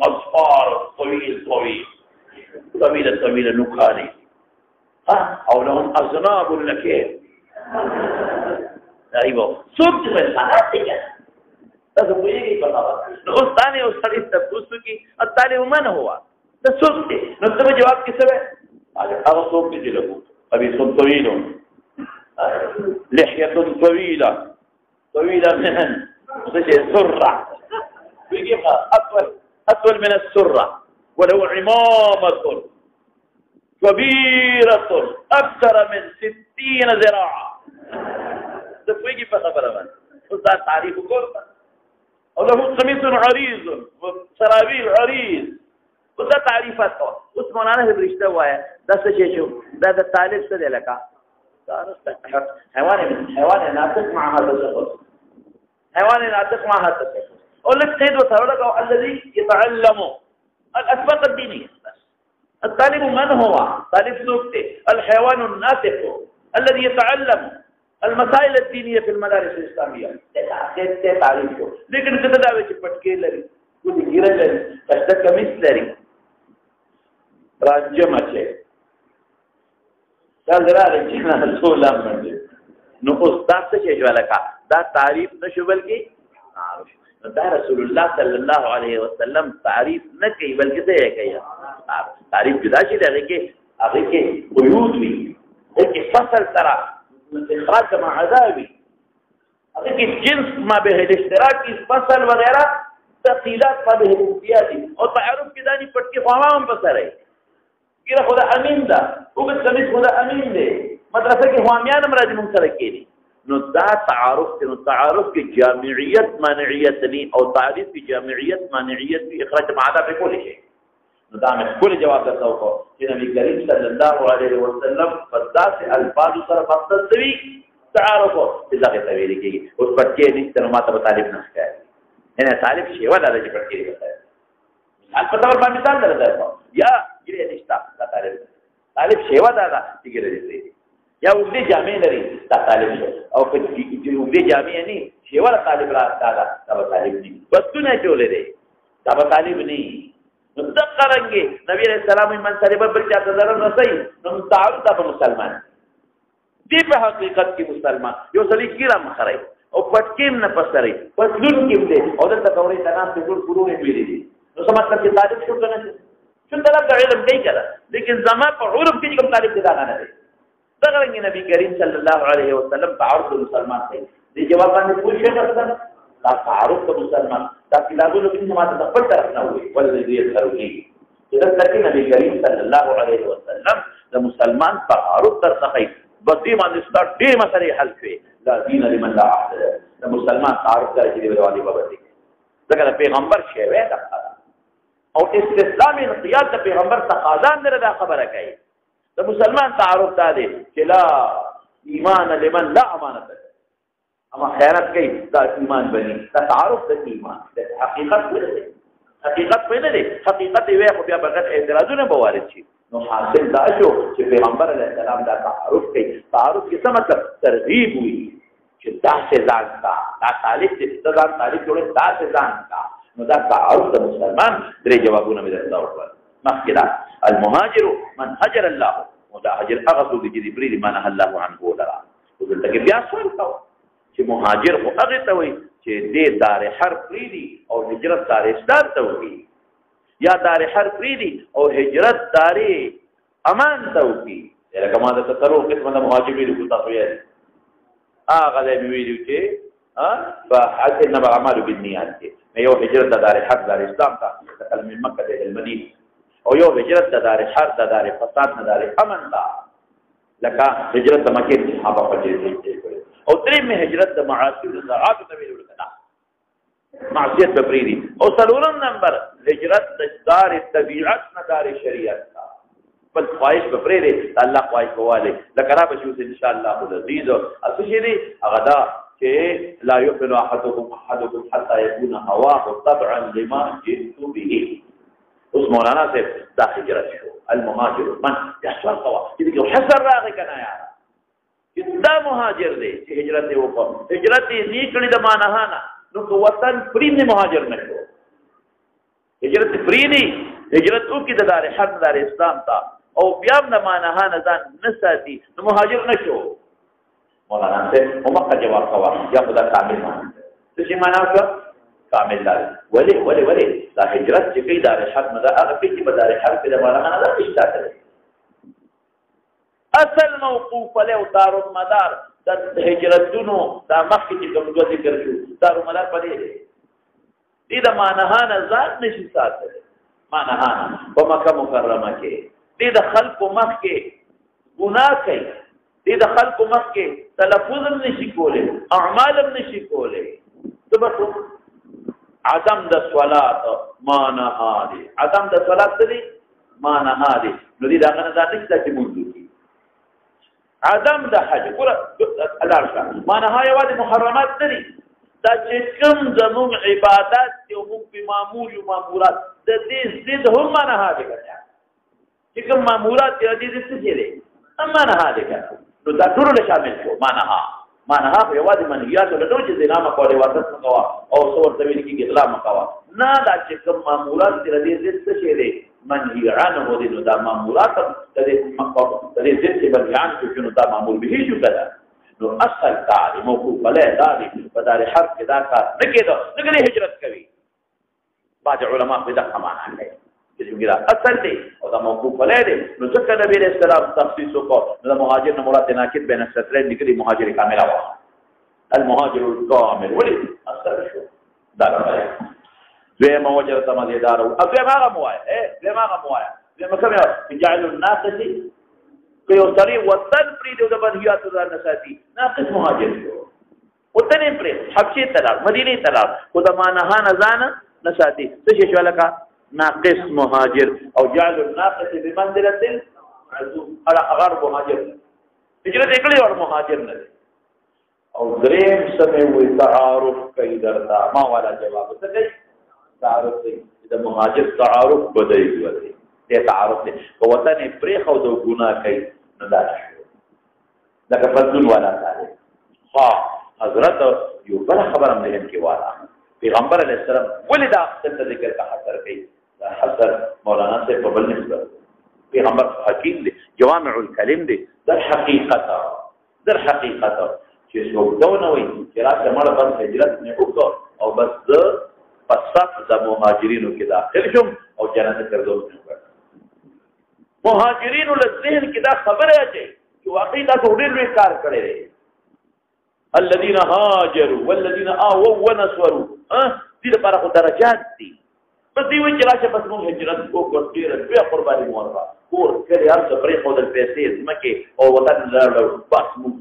اصفار طويل طويله نخالي او لهم اذناب لكيف ايوه څوک چې انسانات دي تاسو ویږي په خبره نو اوس باندې اوس تاسو تاسو کې طالب من هو ده څوک دی نو ته جواب کې څه هغه څوک دی له ابي صوت طويل لحيه طويله من سره بيجي اطول من السره ولو عمامه كبيرة أكثر من 60 ذراعا تفويقي فخبر من وذا تعريف قرطة وله قميص عريض وسرابيل عريض وذا تعريفات واسمعنا هذا برشته وايا ده شيء شو ده الطالب سده لك حيوان ناطق مع هذا الشخص حيوان ناطق مع هذا الشخص ولك قيد وتولك الذي يتعلم الأسباب الدينية الطالب من هو؟ طالب سوكته الحيوان الناطق الذي يتعلم المسائل الدينية في المدارس الإسلامية تعريف شو لكن كده دعوة پټکي لري کوم ګیره لري کشته کمیس لري راجمه چې دا زراله چې نه ټول باندې نو استاد څه جوړه دا تعریف نشو بلکې دا رسول الله صلی الله علیه وسلم تعریف نه کوي بلکې څه کوي تعریف جدا شي دغه کې قیود وي دغه فصل ترى اخراج مع عذابي هغه کې جنس ما به الاشتراك فصل وغيرها تفصيلات ما به الامتياز او تعرف کې داني پټکي قوام بسره کله خدا امین ده او به سمې خدا امین ده مدرسه کې حامیان مراد مون سره کېدي نو دا تعارف کې جامعیت مانعیت ني او تعریف کې جامعیت مانعیت کې اخراج مع عذاب کول شي نو دا مې کول جواب درته وکړ چې نبی کریم صلی الله علیه وسلم فداس الفاظ سره فصل تعارف دغه تویل کېږي اوس پټکي نشته نو ماته طالب نه ښکاري یعنی طالب شیوه دا چې پټ کېږي مثال په تور باندې مثال درته یا ګیره نشته دا طالب شیوه دا چې ګیره دي یا وګړي جامع لري دا طالب او چې وګړي جامع نه شیوه طالب راځه دا طالب نه بسونه چولې دي دا طالب نه متقرنګي نبی رسول الله من سره بل چا ضرر نه صحیح نو تعارض د مسلمان دی په حقیقت کې مسلمان یو ځلې ګیره مخړی او پټکیم نه پسري پسلون کې دې او د تکوري تناس ټول پورونه ویلي دي نو څه مطلب چې طالب شو کنه شو طلب د علم دی کړه لیکن زما په عرف کې کوم طالب دی دا نه دی څنګه نبی کریم صلی الله علیه وسلم تعارض مسلمان دی دې جواب باندې پوښتنه کړه دا تعارض مسلمان دا کتابونو کې ماته د خپل طرف نه وي ولې دې ضروري چې دا نبی کریم صلی الله علیه وسلم د مسلمان تعارض تر څخه بدی باندې ستاسو ډېر مسلې حل کړي لا دین لمن لا عهد د مسلمان تعارف کوي چې دی والی بابا دی ځکه پیغمبر شوی دا او استسلام انقیاد د پیغمبر تقاضا نه دا خبره کوي د مسلمان تعارف دا دی چې لا ایمان لمن لا امانت اما خیانت کوي دا ایمان بني دا تعارف د ایمان د حقیقت نه دی حقیقت نه دی حقیقت وی خو بیا بغیر اعتراضونه بوارد شي نو حاصل دا شو چې پیغمبر علیه السلام دا تعارف کوي تعارف کې څه مطلب ترغیب وي چې داسې ځان کا دا طالب چې ځان طالب جوړه داسې ځان کا نو دا تعارف د مسلمان درې جوابونه مې درته ورکړل مخکې دا المهاجر من هجر الله متهاجر هغه څوک چې دی پرې منه الله عنه ولرا دلته کې بیا سوال کوي چې مهاجر خو هغه ته وي چې دې دار حرب پریدي او هجرت دار اسلام ته وي یا دار حرب پریدي او هجرت دار امان ته وي لکه ما د تکرو قسمه د مهاجرینو کو تاسو یې هغه دې ویلو چې فحسن الاعمال بالنیات کې یو هجرت دار حرب دار اسلام ته من مکه الى المدینه او یو هجرت دار حرب دار فساد دار امن ته لکه هجرت مکه صحابه په دې او درې مه هجرت د معاصی د زعات ته ویل کړه معصیت په پریدي او څلورم نمبر هجرت د دار طبيعت نه دار شریعت تا بل خواهش په پریدي الله خواهش کوواله لکه را بشو ان شاء الله العزيز اصل شي دي هغه دا چې لا يؤمن احدكم حتى يكون هواه طبعا لما جئت به اوس مولانا سے دا هجرت شو المهاجر من يحصل قوا دې حسر راغی کنه یار دا مهاجر دی چې هجرت وکړ هجرت یې کړی د مانهانه نو کو وطن پرې نه مهاجر نه شو هجرت پرې نه هجرت وکړي د دار حق دار اسلام ته او بیا د مانهانه ځان نه ساتي نو مهاجر نه شو مولانا سے همغه جواب کوا یا خدا کامل معنی څه معنا وکړه کامل دار ولی دا هجرت چې کوي دار حق نه دا هغه چې په دار حق د مانهانه دا اشتاته اصل موقوف له دار المدار د هجرتونو دا مخکې چې کوم دوه ذکر شو دار المدار پدې دې د مانهانه ذات نشي ساتل مانهانه په مکه مکرمه کې دې د خلق مخ کې ګناه کوي دې د خلق مخ کې تلفظ نشي کولای اعمال نشي کولای تبص عدم د صلات مانها دي عدم د صلات دي مانها دي نو دې دا کنه ذات چې موجود عدم د حج ګور الارشا مانها یوازې محرمات نه دي دا چې کوم زموږ عبادت او موږ په معمول او مامورات د دې ضد هم مانها دي چې کوم مامورات دې څه دي مانها دي نو دا ټول شامل شو مانها یوازې منهیات له دوی چې زنا مکوړې واسط مکوا او څور د ویل کې اغلا مکوا نه دا چې کوم مامورات دې ضد څه دي منهی عنه دي نو دا مامورات د دې مکوا د دې ضد بیان شنو دا مامور به شو کړه نو اصل تعلیم موقوف علی دالي په دار حرب کې دا کار نه کېدو دغه هجرت کوي بعض علما په دغه معنا کوي چې ګره اصل دی او دا موقوف علی دی نو ځکه نبی رسول الله تخصیص وکړ نو مهاجر نه مراد ناقد بین السترین نګري مهاجر کامل او المهاجر الكامل ولي اثر شو دا راځي زه موجر سمجھدار او زه هغه موایا زه مکمه جعل الناس دي یو سړی وطن پرې د بدهیات ځان نساتي ناقص مهاجر شو وطن پرې حبشې تلار مدینه تلار خو د مانهان ځان نساتي څه شي ولکه ناقص مهاجر او جعل الناقص بمنزله العزوم على غير مهاجر هجرت کړي او مهاجر نه او دریم سمې وي تعارف کوي درته ما والا جواب څه کوي تعارف کوي د مهاجر تعارف بدای وي دې تعارف دې په وطن پرې خو د ګناه کوي نه دا شو لکه فضل والا تعالی ها حضرت یو بل خبره مې کې والا پیغمبر علیه السلام ولې دا څه ذکر کا حسر کوي حسر مولانا سے په بل نسبت پیغمبر حکیم دی جوامع الکلم دی در حقیقت چې څوک دا نه وایي چې راځه مړ بس هجرت نه وکړو او بس په صف د مهاجرینو کې داخل شوم او جنت فردوس نه وکړم مهاجرینو له ذهن کې دا خبره اچي چې واقعي دا ډېر لوی کار کړی دی الذين هاجروا والذين آووا ونصروا دې لپاره خو درجات دي بس دی وایي چې راځه بس موږ هجرت وکړو ډېر بیا قرباني مو ورکړه کور کړي هر څه پرې خو د پیسې ځمکې او وطن لاړو بس موږ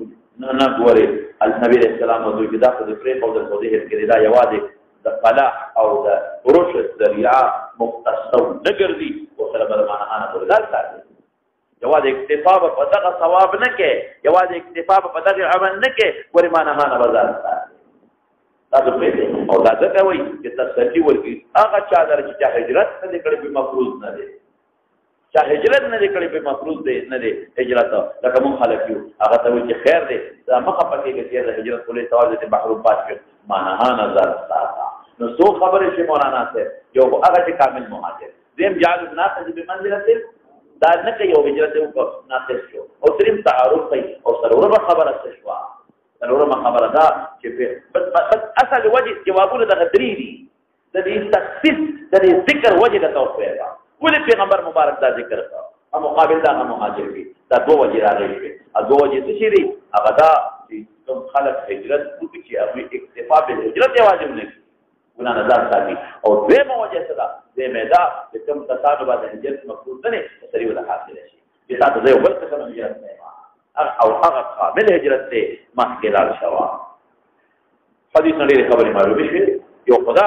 نه ګوري النبي رسول الله او دوی دا د پرې خو د خوده کې دا یوازې د فلاح او د رشد ذریعہ مختصو نګردي او سره به معنا نه ورلال ساتي جواز اکتفا په دغه ثواب نه کې جواز اکتفا په دغه عمل نه کې ورې معنا نه بازار ساتي تاسو په دې او دا څه کوي چې تسلی ورکی هغه چا درچې هجرت نه کړي په مفروض نه دي چا هجرت نه کړي په مفروض دي نه دي هجرت لکه مون خلک یو هغه ته وي چې خیر دی دا مخه پکې کې چې هجرت کولې توازن ته محروم پات معنا نظر ساته نو سو خبره چې مولانا ته یو هغه چې کامل مهاجر زم جعل الناس بمنزله دا نه کوي او هجرت وکړ ناقص شو او تریم تعارف کوي او سرور خبره شوا سرور خبره دا چې بس اصل وجه جوابونه د غدری دي د دې تخصیص د دې ذکر وجه د توفیق ولې پیغمبر مبارک دا ذکر کړ او مقابل دا مهاجر دي دا دوه وجه راغلي دي ا دوه وجه څه دي هغه دا چې کوم خلک هجرت کوي چې هغه اکتفا به هجرت واجب نه ګنا نظر ساتي او دغه وجه څه ده دمه دا چې کوم تصادف د هجرت مفروض نه سری ولا حاصل شي چې تاسو یو بل څه هجرت نه او هغه کامل هجرت ته مخکې شوا حدیث نړۍ خبرې معلومه شي یو خدا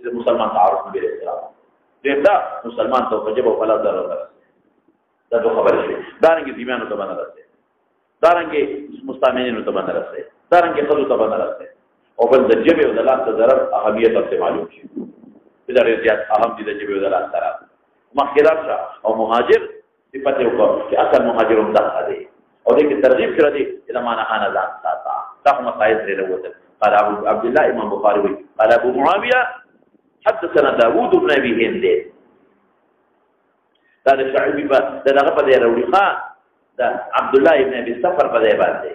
د مسلمان تعارف نبی رسول الله دا مسلمان ته وجب او فلا ضرر ده دا دوه خبرې شي دارنګ دیمانو ته باندې راځي دارنګ مستامینینو ته باندې راځي دارنګ خلکو ته باندې راځي او بل د جبه او د لاس ضرر اهمیت ته معلوم شي دا ډېر زیات اهم دي د جبه او د لاس سره مخکرات او مهاجر صفات یو کو چې اصل مهاجر هم ده او دې کې ترغیب کړی دی چې معنا خانه ذات ساته دا مسائل لري وروته قال ابو عبد الله امام بخاري قال ابو معاويه حدثنا داوود بن ابي هند دا شعبي دا دغه په دی وروړي خان دا عبد الله بن ابي سفر په دی باندې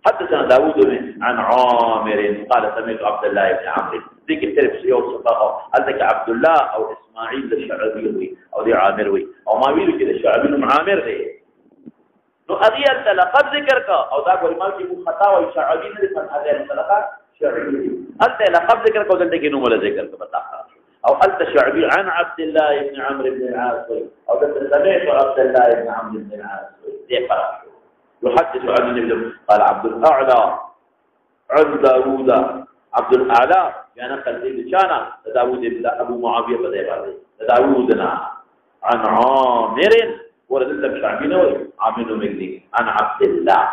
حدثنا داوود عن عامر قال سمعت عبد الله بن عمرو ذيك الترف يوم صفاقه قال عبد الله او اسماعيل الشعبي او دي عامر وي او ما ویلو چې الشعبي نو عامر دی نو اغيال لقب ذکر کا او دا ګورې ما چې خطا او شعبي نه په هغه مطلقه شعبي انت لقب ذکر کو دلته کې نو مل ذکر کا بتا او انت شعبي عن عبد الله بن عمرو بن العاص او ده سمعت عبد الله بن عمرو بن العاص دي فرق يحدث عن النبي قال عبد الاعلى عن داوود عبد الاعلى يعني قال لي كان داوود بن ابو معاويه بدايه داوودنا عن عامر ورد الشعبي نوي عامل مجدي عن عبد الله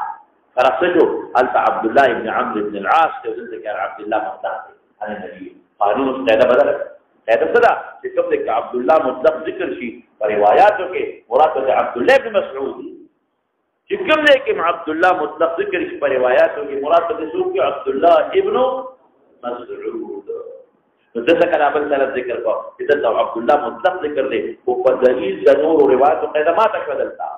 فرقته أنت عبد الله بن عمرو بن العاص وزلت كان عبد الله مطلق عن النبي قانون قاعدة بدلت قاعدة صدا تكتب لك عبد الله مطلق ذكر شيء فرواياته كي مراد عبد الله بن مسعود تكتب لك عبد الله مطلق ذكر شيء فرواياته كي مراد سوق عبد الله ابن مسعود ذکر کله بل سره ذکر کو چې عبد الله مطلق ذکر دی او په دلیل د نور روایت او قاعده ما تکدلتا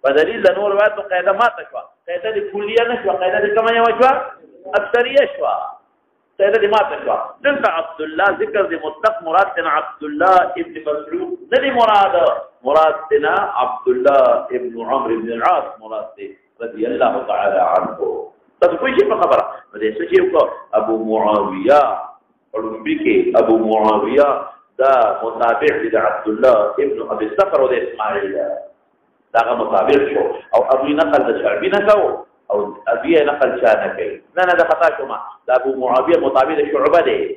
په دلیل د نور روایت او قاعده ما تکوا قاعده د کلیه نشو قاعده د کما یو شو اکثریه شو قاعده د ما تکوا دلته عبد الله ذکر دی مطلق مراد تنا عبد الله ابن مسعود ندی مراد تنا عبد الله ابن عمرو بن العاص مراد دی رضی الله تعالی عنه تاسو کوئی شي په خبره دې څه چې ابو معاویه ورنبيكي ابو معاويه دا متابع لعبد الله ابن ابي السفر وده اسماعيل دا متابع شو او ابي نقل الشعبي نكو او ابي نقل شانكي لا ده خطا شو ما دا ابو معاويه متابع لشعبه ده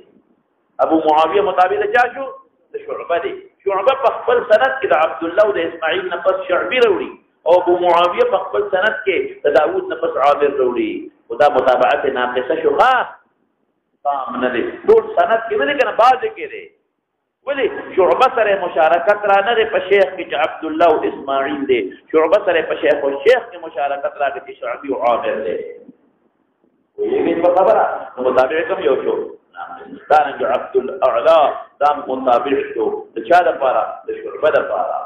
ابو معاويه متابع لجاشو لشعبه ده شعبه بخبل سند كده عبد الله وده اسماعيل نقص شعبي روړي او ابو معاويه بخبل سند کې داوود نقص عامر روړي خدا متابعت ناقصه شو تام نه دي ټول سند کې نه کنه باز کې دي ولی شعبه سره مشارکت را نه په شیخ کې عبد الله او اسماعیل دي شعبه سره په شیخ او شیخ کې مشارکت را کې شعبي او عامر دي ویږي په خبره مطابق کوم یو شو دانګ عبد الاعلى دام مطابق شو د چا د پاره د شعبه د پاره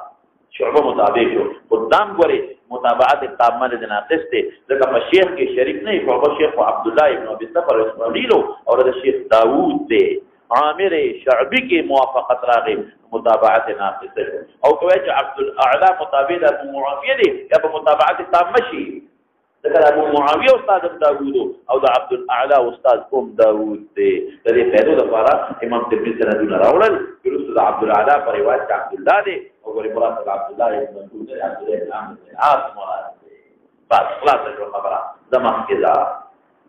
شعبه مطابق شو قدام ګوري متابعت تامه د ناقص دي ځکه په شیخ کې شریک نه شعبه شیخ عبد الله ابن ابي صفر اسماعیل او د شیخ داوود دي عامر شعبی کی موافقت راغی متابعت ناقصه او کوي چې عبد الاعلى مطابق ابو معاويه دي یا په متابعت تامه شي ذکر ابو معاويه استاد داوود او د عبد الاعلى استاد داوود دي د دې په لپاره امام ترمذی سندونه راوړل چې عبد الاعلى پر روایت عبد الله دي او غری مراد عبد الله ابن مسعود عبد الله بن عمرو بن العاص مراد دي بس خلاص الخبره زمان كذا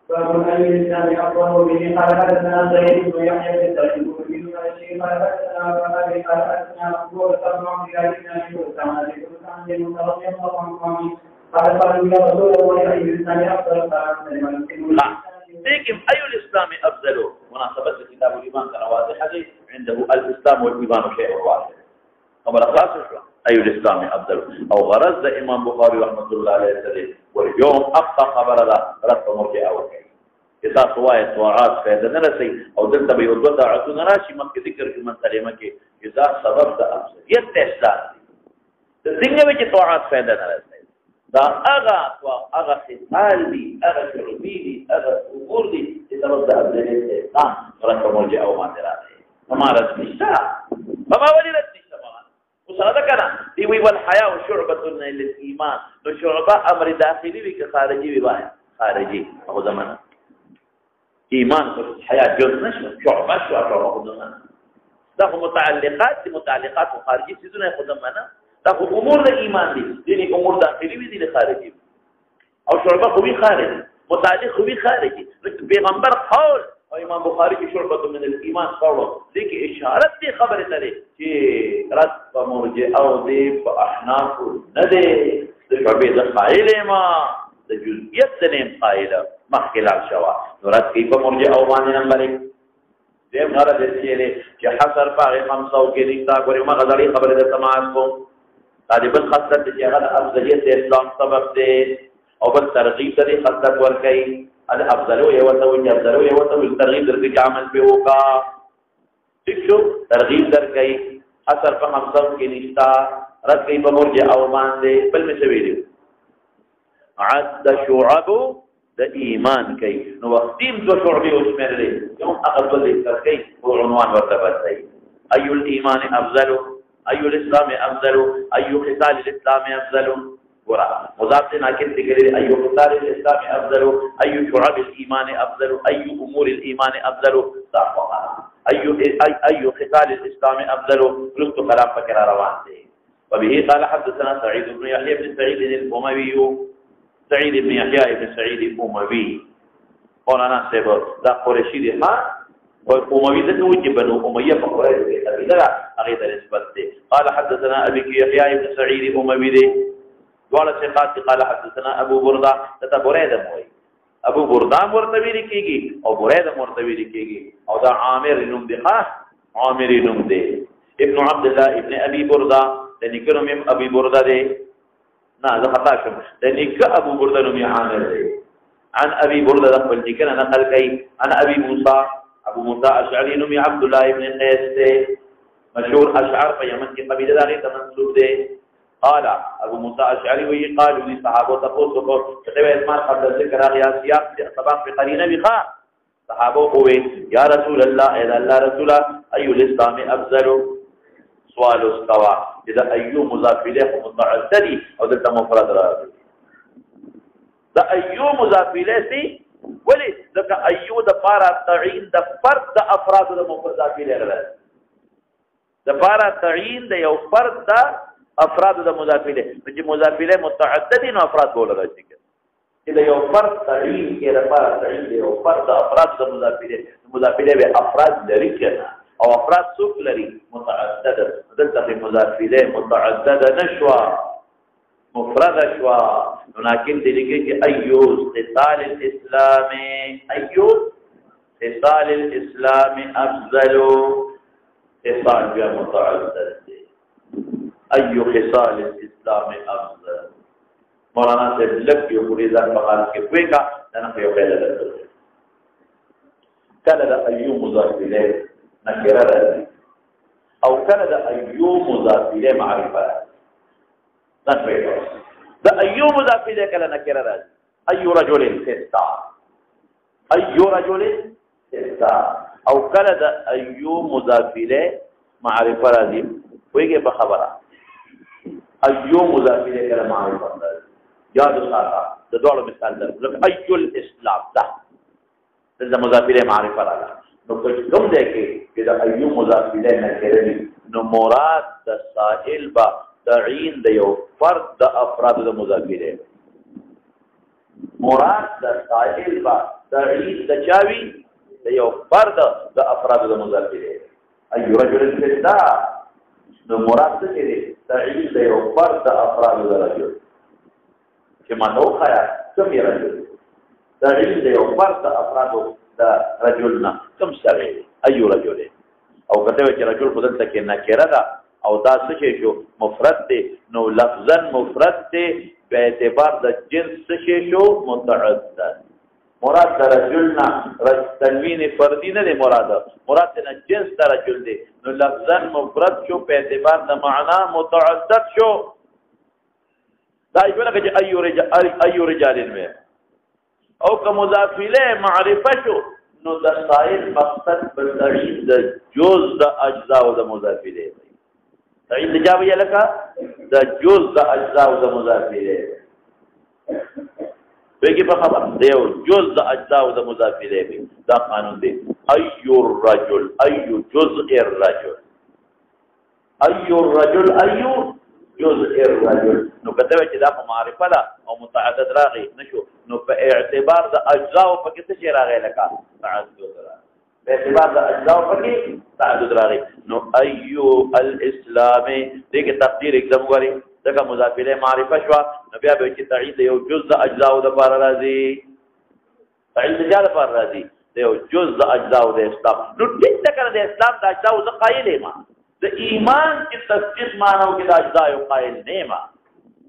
فمن أي الإسلام أفضل به قال حدثنا زيد بن يحيى بن سعيد بن الشيخ قال حدثنا وهذه قال حدثنا مقبول تسمع بذلكنا من كان رضي الله عنه قال قال يا رسول الله أي الإسلام أفضل قال لكن أي الإسلام أفضل مناسبة كتاب الإيمان كان واضح حديث عنده الإسلام والإيمان شيء واحد خبر خلاص أي الإسلام أفضل أو غرض إمام بخاري رحمة الله عليه وسلم واليوم أبقى خبر ذا رد مرجع وكي إذا سواء طاعات فإذا نرسي أو دلت بيوضوطا عطونا راشي ما ذكر في من سليمك إذا سبب ذا أفضل يتحسان الدنيا بيجي طاعات فإذا نرسي دا أغا خصال دي أغا شعبي دي أغا أمور دي إذا رد أفضل يتحسان رد مرجع وما تراتي فما رد نشتا فما ولي رد نشتا وصلاة كنا ديوي والحياة شعبة من الإيمان لو شعبة أمر داخلي بك خارجي بباية خارجي أخو زمانا إيمان حياة جزء نشوى شعبة أخو زمانا داخل متعلقات وخارجي سيزونا أخو زمانا داخل أمور الإيمان دي أمور داخلي دي لخارجي أو شعبة خوي خارجي متعلق خوي خارجي بيغمبر قول وإمام بخاري کی شعبة من الإيمان قوله لیکن اشارت دی خبر تلے کہ رد بمرجع او دی بأحناف ندے شعبه دا قائل ما دا جزئیت دنیم قائل مخلال شوا رد کی بمرجع او مانی نمبر ایک دیم نارا دیسی لے کہ حسر پاغی خمسو کی نکتا کوری ما غزالی خبر دا سماعت کو طالباً خصلت دی غد افضلیت اسلام سبب دے او بل ترغیب دی خصلت ورکی هذا أفضل ويوتوي أفضل ويوتوي الترغيب درك عمل بيوكا تكشو ترغيب دركي حسر فهم صوم كي نشتا رد كي بمرجع أو باندي بل مسويلي عد شعب دا إيمان كي نوختيم دو شعبي وشمير لي يوم أقل ذكر كي هو عنوان مرتبط لي أي الإيمان أفضل أي الإسلام أفضل أي خصال الإسلام أفضل مضاف ناكل تقرير أي خصال الإسلام أفضل أي شعب الإيمان أفضل أي أمور الإيمان أفضل أي خصال الإسلام أفضل قلت كلام فكر روان دي وبه قال حدثنا سعيد بن يحيى بن سعيد الأموي سعيد بن يحيى بن سعيد الأموي قولنا سيبو ذا قرشي دي والأموي ذا توجب بنو أمية فقرشي لا أغيث الإسبات دي قال حدثنا أبي يحيى بن سعيد الأموي دي قال ثقات قال حدثنا ابو برده تتا بريده موي ابو برده مرتبي لكيږي او بريده مرتبي لكيږي او دا عامر بن دقه عامر بن دي ابن عبد الله ابن ابي برده لنكرم ابي برده دي نا ذا خطاشم لنك ابو برده بن عامر دي عن ابي برده قال لي كان نقل كي عن ابي موسى ابو موسى اشعري بن عبد الله بن قيس دي مشهور اشعار في يمن کی قبيله داري تمنسوب دي قال ابو موسى الاشعري وقالوا لي صحابه تقول كتبه اسمان قبل ذكر يا سياق سبق في قرينه بخا صحابه قوي يا رسول الله اذا الله رسول اي الاسلام افضل سؤال استوى اذا اي مضاف اليه متعدد او ده مفرد راغب ده اي مضاف اليه ولي ذك ايو ده فارا تعين ده فرد ده افراد ده مضاف اليه ده فارا تعين ده يو فرد ده افراد د مضاف الیه چې مضاف الیه متعدد نو افراد بوله راځي کله یو فرد تعین کې لپاره تعین دی او فرد افراد د مضاف الیه به افراد لري کنه او افراد څوک لري متعدد دلته مضاف الیه متعدد نشوا مفرد شوا لكن دلیږي چې ایو خصال الاسلام ایو خصال الاسلام افضل خصال بیا متعدد دي ایو خصال الاسلام افضل مولانا سے لک یو پوری ځان په حال کې کوي کا نه یو کله ده کله د ایو مضاف الیه نکره راځي او کله د ایو مضاف الیه معرفه دا ایو مضاف الیه کله نکره راځي ایو رجل ستا ایو رجل ستا او کله د ایو مضاف الیه معرفه راځي وایي په خبره ایو مضاف الیه کله معرفه راځي یاد وساته د دوړو مثال درکړم ایو الاسلام ده د مضاف الیه معرفه راځي نو کوم دی کې د ایو مضاف الیه نکره نو مراد د سائل با تعین د یو فرد د افراد د مضاف الیه مراد د سائل با تعین د چاوی د یو فرد د افراد د مضاف الیه ایو رجل ستا نو مراد څه دی تعین د یو فرد د افراد د رجل چې ما نو خیا کوم رجل تعین د یو فرد د افراد د رجلنا کوم سره ایو رجل او کته چې رجل په دلته کې نکره ده او دا څه شو مفرد دی نو لفظا مفرد دی په اعتبار د جنس څه شو متعدد مراد د رجلنا تنوین فردی نه دی مراد نه جنس د رجل دی نو لفظا مفرد شو په اعتبار د معنا متعدد شو دا یو لکه چې ایو رجال مې او که مضاف الیه معرفه شو نو د سائل مقصد بتعین د جزء د اجزاء او د مضاف الیه تعین د جاویه لکه د جزء د اجزاء او د مضاف الیه بګي په خبر دیو جزء د اجزاء او د مضاف الیه دا قانون دی ایو الرجل ایو جزء الرجل ایو الرجل ایو جزء الرجل نو کته چې دا په معرفه ده او متعدد راغی نشو نو په اعتبار د اجزاء په کې څه راغی لکه تعدد راغی په اعتبار د اجزاء په کې تعدد راغی نو ایو الاسلام دغه تقدیر एकदम غوري دغه مضاف الیه معرفه شو نو بیا به چې تعین یو جزء د اجزاء د لپاره راځي تعین د جزء لپاره راځي یو جزء د اجزاء د اسلام نو دې کړه د اسلام د اجزاء د قائل ما د ایمان کی تصدیق مانو کې د اجزاء او قائل نه ما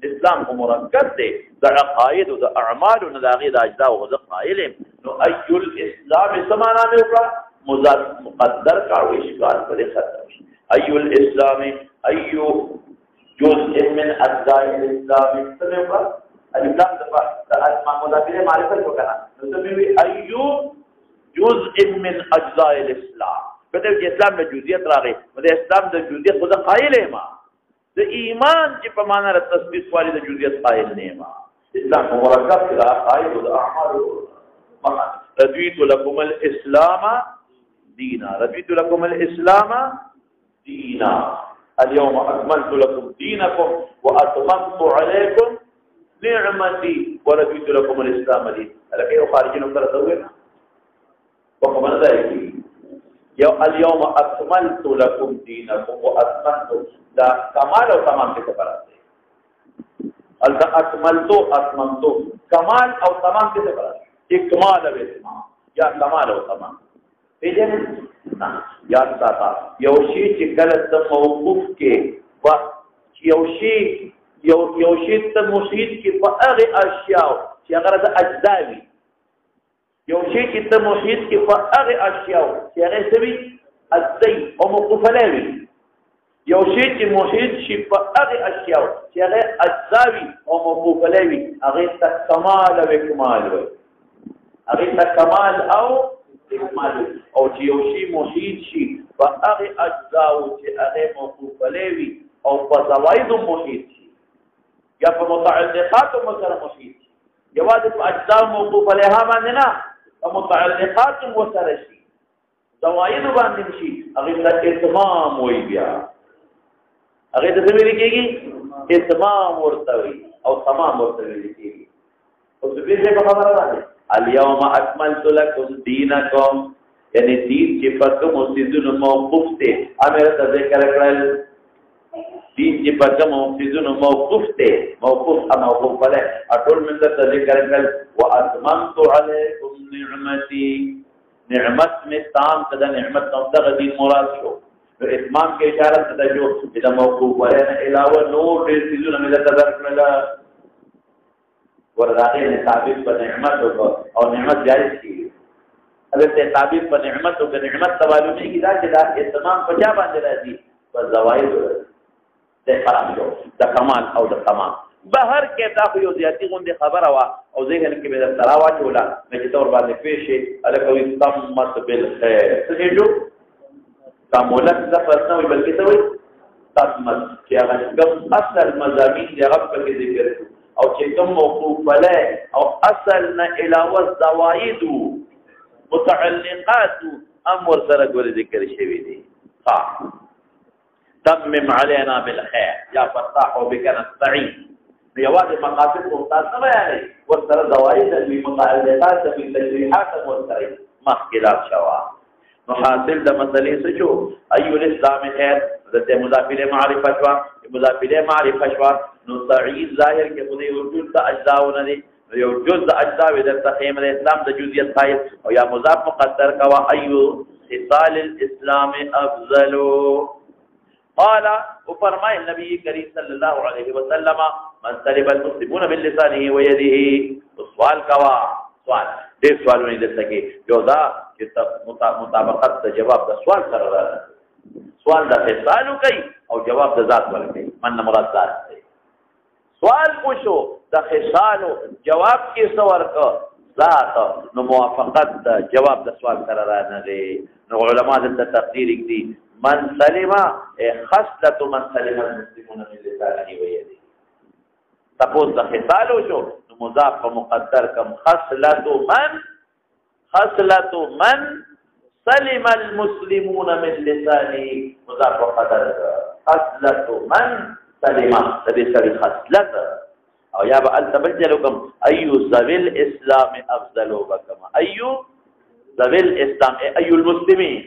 اسلام کو مرکب دی د عقاید او د اعمال او د اجزاء او د قائل نو ایو الاسلام سمانا مې وکړه مضاف مقدر کا او اشکال پر ختم ایو الاسلام ایو جزء من اجزاء الاسلام سمعوا الاسلام د اسماء مضاف الیه معرفت وکړه نو سموي ایو جزء من اجزاء الاسلام کله چې اسلام د جزئیات راغی د اسلام د جزئیات خود قائل ما د ایمان چې په معنا د تصدیق والی د جزئیات قائل نه ما اسلام مرکب د عقاید او د اعمال رضیت لكم الاسلام دینا رضیت لكم الاسلام دینا اليوم اكملت لكم دينكم واتممت عليكم نعمتي ورضيت لكم الاسلام دينا لکه یو خارجي نو سره دوی وقوم ذلك یو اليوم اكملت لكم دينكم واتممت دا کمال او تمام څه خبره ده الدا اكملت اتممت کمال او تمام څه خبره ده اکمال او اتمام یا کمال او تمام پیژنه یا ساته یو شی چې کله د موقوف کې وا یو شی ته مفید کې په هغه اشیاء چې هغه د اجزاوي یو شی چې ته موحد کې په هغه اشیاء چې هغه سوي اجزاء او موقوف لوي یو شی چې موحد شي په هغه اشیاء چې هغه اجزاوي او موقوف لوي هغه ته کمال او اکمال وي هغه ته کمال او اکمال او چې یو شی موحد شي په هغه اجزاء چې هغه موقوف لوي او په زواید موحد شي یا په متعلقات سره موحد شي یوازې په اجزاء موقوف لها باندې نه متعلقات وسره شي زواید باندې شي هغه د اتمام وي بیا هغه د څه ویل کېږي اتمام ورته وي او تمام ورته ویل کېږي او د دې په خبره ده اليوم اكملت لكم دينكم یعنی دین چې په کوم مسجدونو موقوف دي امر ته ذکر کړل دین چې په کوم مفیزونو موقوف ته موقوف علی اټول من ته ذکر کړل واتممت علیکم نعمتي نعمت میں تام کدا نعمت نو دغه دین مراد شو اتمام کې اشاره ته جو چې د موقوف ورنه علاوه نور ډېر چیزونه مې ته درکړل ورغه نه ثابت په نعمت او نعمت جایز کی البته ثابت په نعمت او نعمت توالو نه کی دا چې دا اتمام په چا باندې راځي په زوائد د حرام جو د کمال او د تمام بهر کې دا خو یو زیاتی غوندي خبره وا او ذهن کې به د تراوا چولا مې تور باندې پیښه الکوي تمت بالخير څه جو تامولت لفظ نه وي بلکې څه وي تمت چې هغه کوم اصل مضامین دی هغه په کې ذکر او چې کوم موقوف علی او اصل نه علاوه زوائد متعلقات امر سره ګور ذکر شوی دی ها تمم علينا بالخير يا فتاح بك نستعين بيواز مقاصد ممتاز نه بیانې ورسره زوائد المتعلقات بالتشريحات والتري ما خلاف شوا نو حاصل د مسلې څه شو ايو الاسلام خير د مضاف الیه معرفت وا مضاف الیه معرفت وا نو سعید ظاهر کې خو دې وجود د اجزاء نه دي یو جز د اجزاء د تقیم الاسلام د جزئیت قائد او یا مضاف مقدر کوا ايو خصال الاسلام افضل قال وفرمای النبي کریم صلی الله علیه وسلم من سلب المسلمون باللسانه ويده سوال کوا سوال دې سوال نه لته جو دا چې مطابقت د جواب د سوال سره راځي سوال د فیصلو کوي او جواب د ذات ورکړي من مراد ذات دی سوال پوښو د خصالو جواب کې څه ورکړه ذات نو موافقت د جواب د سوال سره راځي نو علما د تقدیر دي من سلم خصلة من سلم المسلمون من لسانه ويده تپوس د خصالو شو نو مضاف مقدر کم خصلة من سلم المسلمون من لسانه مضاف مقدر خصلة من سلم تبي سری خصلت او یا به التبجلکم ایو ذوی الاسلام افضل وکما ایو ذوی الاسلام ایو المسلمین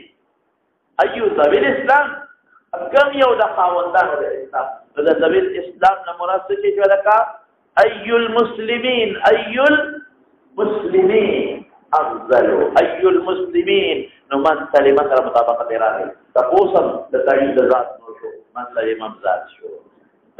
ایو ذوی الاسلام کم یو د خاوندانو د اسلام د ذوی الاسلام نه مراد څه چې ولکا ایو المسلمین افضل ایو المسلمین نو من سلم سره مطابقت راغی تاسو د تعین ذات نو شو من سلم ذات شو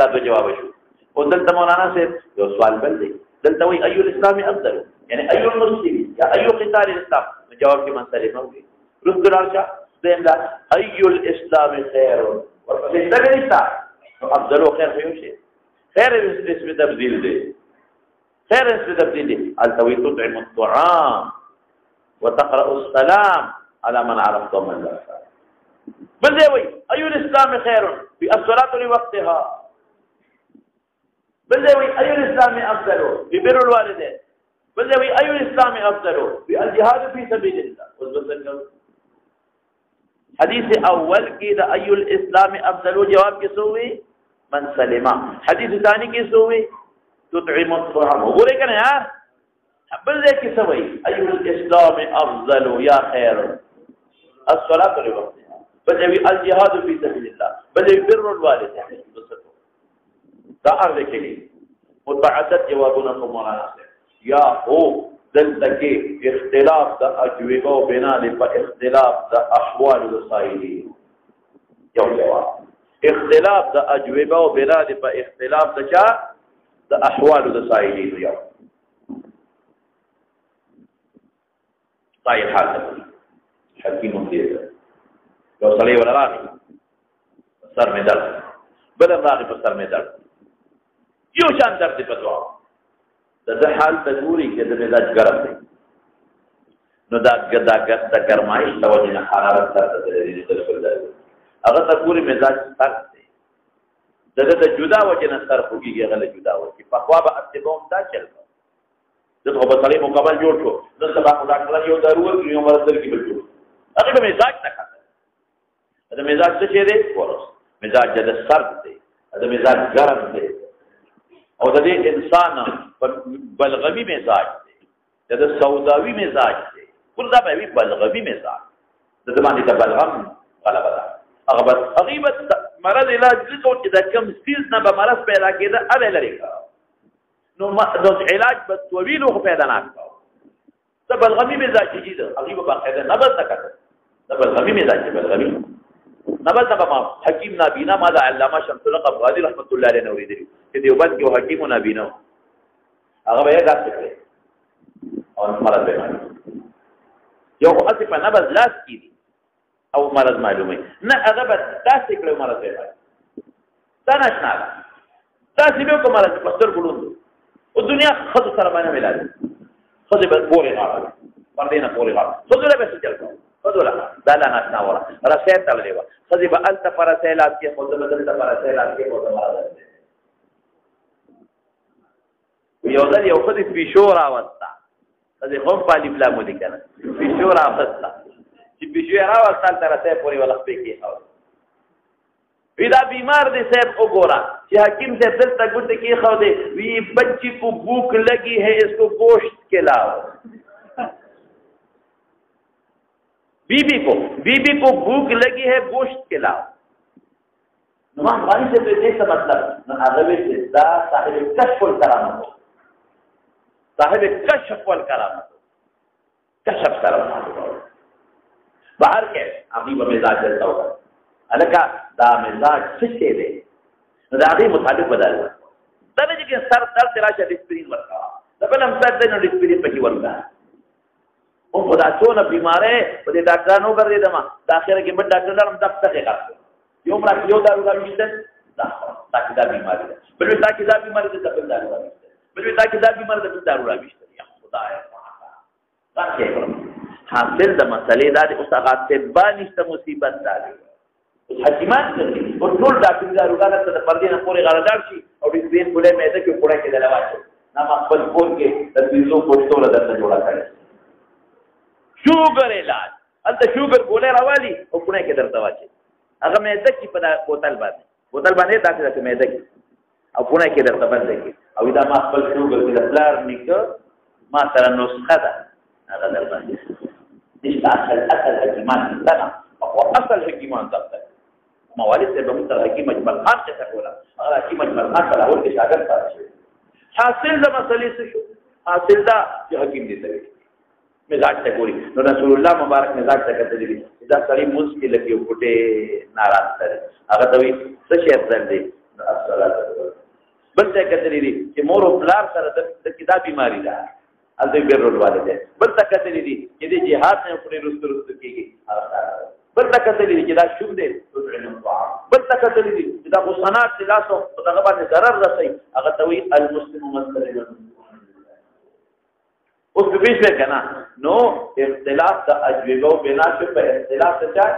تاسو جواب شو او دلته مولانا سے یو سوال بل دی دلته وی ایو الاسلام افضل یعنی ایو المسلمین یا ایو قتال الاسلام جواب کې من سلم وي رد راشه دنده ایو الاسلام خیر ورته افضل خیر خيوشي خیر اسم تبديل دی خیر اسم تبديل دی التوي تطعم الطعام وتقرأ السلام على من عرفت ومن لا بل دی وی ایو الاسلام خیر في الصلاه لوقتها بل دی وی ایو الاسلام افضل في بر الوالدين بل دی وی ایو الاسلام افضل في الجهاد في سبيل الله وذل حدیث اول کی دا ایو الاسلام افضل جواب کی سوئی من سلمہ حدیث ثانی کی سوئی تطعم الطعام غورے کنا یار بل دے کی سوئی ایو الاسلام افضل یا خیر الصلاة لوقتها بل دے الجهاد فی سبیل اللہ بل دے بر الوالدین دا ارد کے لیے متعدد جوابنا کو مولانا سے یا ہو دلته کې اختلاف د اجوبه او بنا په اختلاف د احوال السائلین یو جواب اختلاف د اجوبه او بنا په اختلاف د چا د احوال السائلین یو طيب حاضر حکیم دې یو سړی ولا راغی سر مې درد بل راغی په سر مې درد یو شان درد په دوا د حال تدوري کې د مزاج ګرم دی نو دا ګرمایش توجه نه حرارت سره د دې هغه تدوري مزاج سخت دی د جدا وجه نه سر خوږي غل جدا وږي په خوا به اتبوم دا چل دغه په طالب مقابل جوړ شو د سبا خدا کله یو ضرورت یو مرزل کې بل جوړ هغه مزاج نه کاته دا مزاج څه دی ورس مزاج د سر دی دا مزاج ګرم دی او د دې انسان بلغمی مزاج دی د سوداوی مزاج دی وردا به وی بلغمی مزاج د زمانه ته بلغم غلبه ده هغه غیبت مرض علاج دغه چې د کم سیز نه به مرض پیدا کېده هغه لري نو علاج به طویل خو پیدا نه کاوه ته بلغمی مزاج چې ده هغه به باقاعده نبض نه کړه ته بلغمی مزاج بلغمی نبض نه ما حکیم نابینا ما د علامه شمس الحق غازی رحمت الله علیه نوري دي چې دیوبند کې حکیم نابینا هغه به راځي کړي او مرض به یو خو اصل په نبض لاس کیږي او مرض معلومه نه هغه به تاسو کړو مرض به دا نشنه تاسو به کوم مرض په ستر ګړو او دنیا خود سره باندې ملال خود به پورې راغله باندې نه پورې راغله خود له به څه چلو خود له دا نه نشنا وره راځه ته ولې و خود به انت فرسیلات کې خود به دلته فرسیلات کې خود مرض یو ځل یو خود په شورا وستا خود هم په لیبلا مو دي کنه په شورا وستا چې په شورا وستا تر ته پورې ولا پکې او ویدا بیمار دے صاحب کو گورا کہ حکیم سے دل تک گھٹ کی خو دے وی بچی کو بھوک لگی ہے اس کو گوشت کھلاؤ بی بی کو بھوک لگی ہے گوشت کھلاؤ نمان غانی سے تو ایسا مطلب نحاظوی سے دا صاحب کشف والکرامت ہو صاحب کشف والکرامت ہو کشف کرامت ہو باہر کے عقیب مزاج جلتا ہوگا الکا دا مزاج څه دی نو دا غي مطابق بدل دا نه چې سر درد راشه ډیسپرین ورکا دا بل هم سر د ډیسپرین پکې ورکا او خدا څونه بیماره په دې ډاکټرانو ګرځي دما د اخر کې بل ډاکټر هم دغه څه کوي یو مړ یو دارو راوښته دا تاکي دا بیماری ده بل تاکي دا بیماری ده بل دارو راوښته بل تاکي دا بیماری ده بل دارو راوښته یا خدای دا څه حاصل د مسلې دا د اوسه ته باندې مصیبت ده حکیمان کوي او ټول ډاکټر داروګان ته د پردې نه پورې غړډار شي او د سپین ګولې مېده کې پوره کې دلواچو نام خپل کور کې د پیسو پښتو درته جوړه کړي شوګر علاج انت شوګر ګولې راوالي او پوره کې درته واچي هغه مېده کې په بوتل باندې داسې مېده کې او پوره کې درته باندې کې او دا ما خپل شوګر کې د پلار نیکه ما سره نسخه ده هغه در باندې اصل حکیمان څنګه او اصل حکیمان څنګه موالد سے بہت حکیم اجمل خان سے تکولا اگر حکیم اجمل خان پر اول کے شاگرد پاس شو حاصل دا مسئلے سے شو حاصل دا جو حکیم دیتا ہے مزاج سے گوری نو رسول اللہ مبارک مزاج سے کرتے دیلی دا سری منس کی لگی پھٹے ناراض کرے اگر توی سشی افضل دے الصلاة بل سے کرتے دیلی کہ مور و پلار سر کتاب بیماری دا الدوی بیر رول والے دے بل سے کرتے دیلی کہ دی جہاد نے اپنے رست کی گئی بل تکتلی دی چې دا شوب دی بل تکتلی دی چې دا غصنات دی لاسو په دغه باندې ضرر رسي هغه توي المسلم مسلم اوس په بیس کې کنه نو اختلاف د اجوبه او بنا شو په اختلاف د چا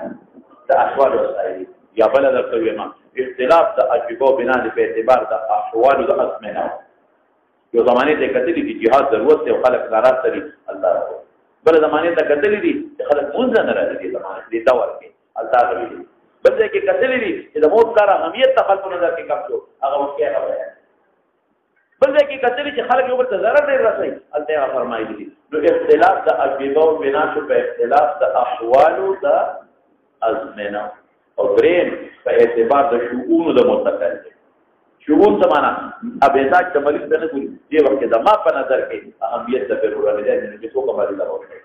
د احوال وسایل یا بل درته ویما اختلاف د اجوبه او بنا په اعتبار د احوال د اسمنه یو زمانه ته کتلی چې jihad ضرورت او خلق ضرورت لري الله بل زمانه ته کتلی دي چې خلک مونږ نه راځي زمانه دي دور کې الله تعالی بل ځکه کتلی دي چې د موت کار اهمیت ته خلکو نظر کې کم شو هغه وخت کې راوړل بل ځکه کتلی چې خلک یو بل ته ضرر ډیر رسي الله فرمایي دي نو اختلاف د اجوبه او بنا شو په اختلاف د احوال د ازمنه او دریم په اعتبار د شؤون د متکلم شؤون څه معنا ابهزاج د ملک نه ګوري دی وخت د ما په نظر کې اهمیت د ضرورت دی چې څوک باندې دا وایي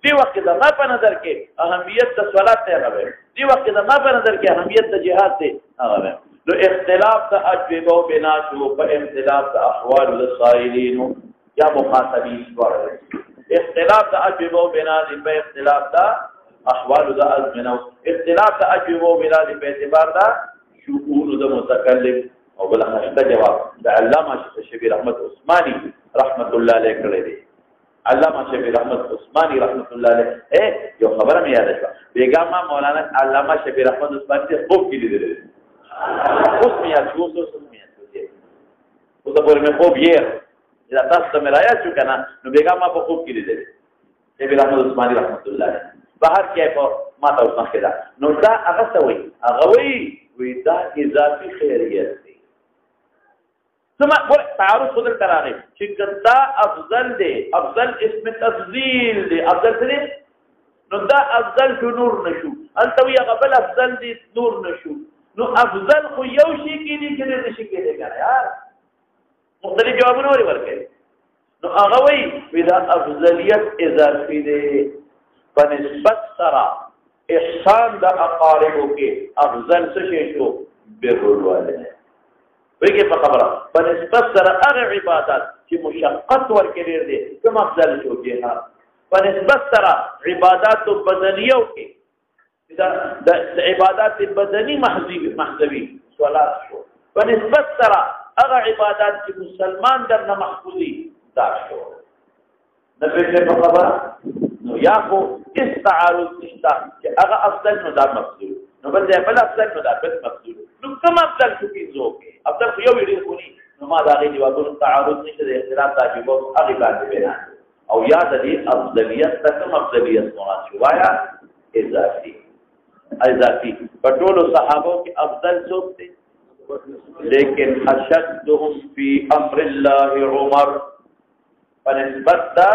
دی وخت د ما په نظر کې اهمیت د صلات ته راوي دی وخت د ما په نظر کې اهمیت د جهاد ته راوي نو اختلاف د اجوبه او بنا شو په اختلاف د احوال د سائلین یا مخاطبین ورته اختلاف د اجوبه او بنا په اختلاف د احوال د ازمنه اختلاف د اجوبه او بنا په اعتبار د شؤون د متکلم او بل خشته جواب د علامه شفیع رحمت عثماني رحمت الله علیه کړی دی علامه شفیع رحمت عثماني رحمت الله علیه یو خبره مې یاد شوه بیګما مولانا علامه شفیع رحمت عثماني ته خوب کې لیدل اوس مې یاد شو اوس په مې خوب یې دا تاسو ته مې رایا شو کنه نو بیګما په خوب کې لیدل شفیع رحمت عثماني رحمت الله علیه بهر کې په ما ته وسه کړه نو دا هغه څه وی دا اضافي خیریت دی ثم تعارض خودل تراغی چې دا افضل دی افضل اسم تفضیل دی افضل څه دی نو دا افضل شو نور نشو انت وی قبل افضل دی نور نشو نو افضل خو یو شي کې دي چې دې شي کې دي کنه یار مختلف جوابونه ورکړي نو هغه وی دا افضلیت اضافي دی په نسبت سره احسان د اقاربو کې افضل څه شي شو بر الوالدین ویګه په خبره په نسبت سره هغه عبادت چې مشقت ورکړي دي کوم افضل شو جهاد په نسبت سره عبادت بدنیو کې دا عبادت بدنی محذوی صلات شو په نسبت سره هغه عبادت چې مسلمان درنه محفوظي دا شو د فکر په خبره نو یا خو استعارض نشته چې هغه افضل نو دا مفضول نو بل ځای بل افضل نو دا بل مفضول نو کوم افضل شو کې زوکه افضل خو یو ویل کوي نو ما دا غي جوابونو تعارض نشته د اختلاف تاجبو هغه باندې بیان او یاد دې افضلیت د کوم افضلیت مراد شو وایا اضافي په ټولو صحابو کې افضل څوک دي لیکن اشدهم فی امر الله عمر فنسبت دا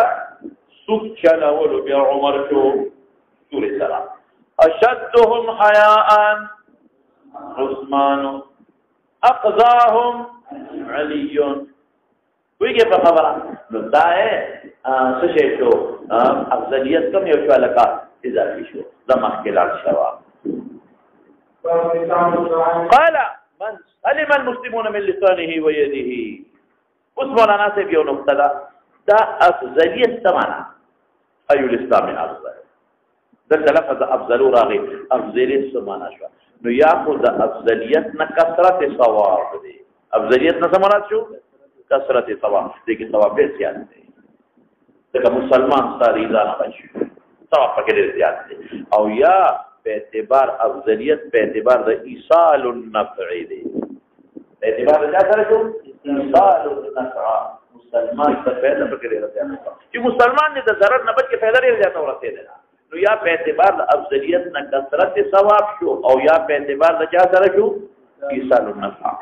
سوق چلولو بیا عمر شو سورې سلام اشدهم حیاء عثمان اقضاهم علی ویږي په خبره نو دا څه شي شو افضلیت کم یو شو لکه اضافي شو زمخ کې لاړ شوا قال من سلم المسلمون من لسانه ويده اوس مولانا صاحب یو نقطه دا افضلیت سمانا اي الاسلام من افضل دا لفظ افضل راغي افضلیت سمانا شو نو یا خو د افضلیت نه کثرت ثواب دی افضلیت نه سمرات شو کثرت ثواب دې کې ثواب ډېر زیات دی دا مسلمان ستاري ځان بچي ثواب پکې ډېر زیات دی او یا په اعتبار افضلیت په اعتبار د ایصال النفع دی په اعتبار د څه شو ایصال النفع مسلمان ته پیدا پکې ډېر زیات دی چې مسلمان دې د ضرر نه بچ کې پیدا ډېر زیات ورته دی نو یا په اعتبار د افضلیت نه کثرت ثواب شو او یا په اعتبار د چا سره شو ایصال النفع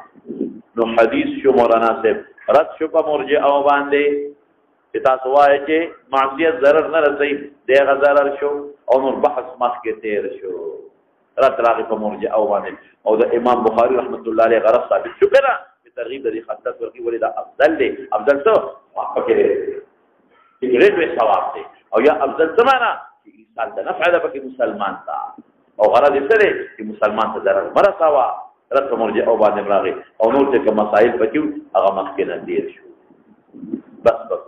نو حدیث شو مولانا صاحب رد شو په مرجئه او باندې چې تاسو وایي چې معصیت ضرر نه رسي دغه ضرر شو او نور بحث مخکې تیر شو رد راغی په مرجئه او باندې او د امام بخاری رحمت الله علیه غرض ثابت شو کړه په ترغیب د خاصت ورکی ولې دا افضل دی افضل څه پکې دی چې ډېر ثواب دی او یا افضل څه معنا چې انسان د نفع ده پکې مسلمان تا او غرض یې څه دی چې مسلمان ته ضرر مرسوا رد په مرجئه او باندې راغی او نور څه مسائل پکې هغه مخکې نه تیر شو بس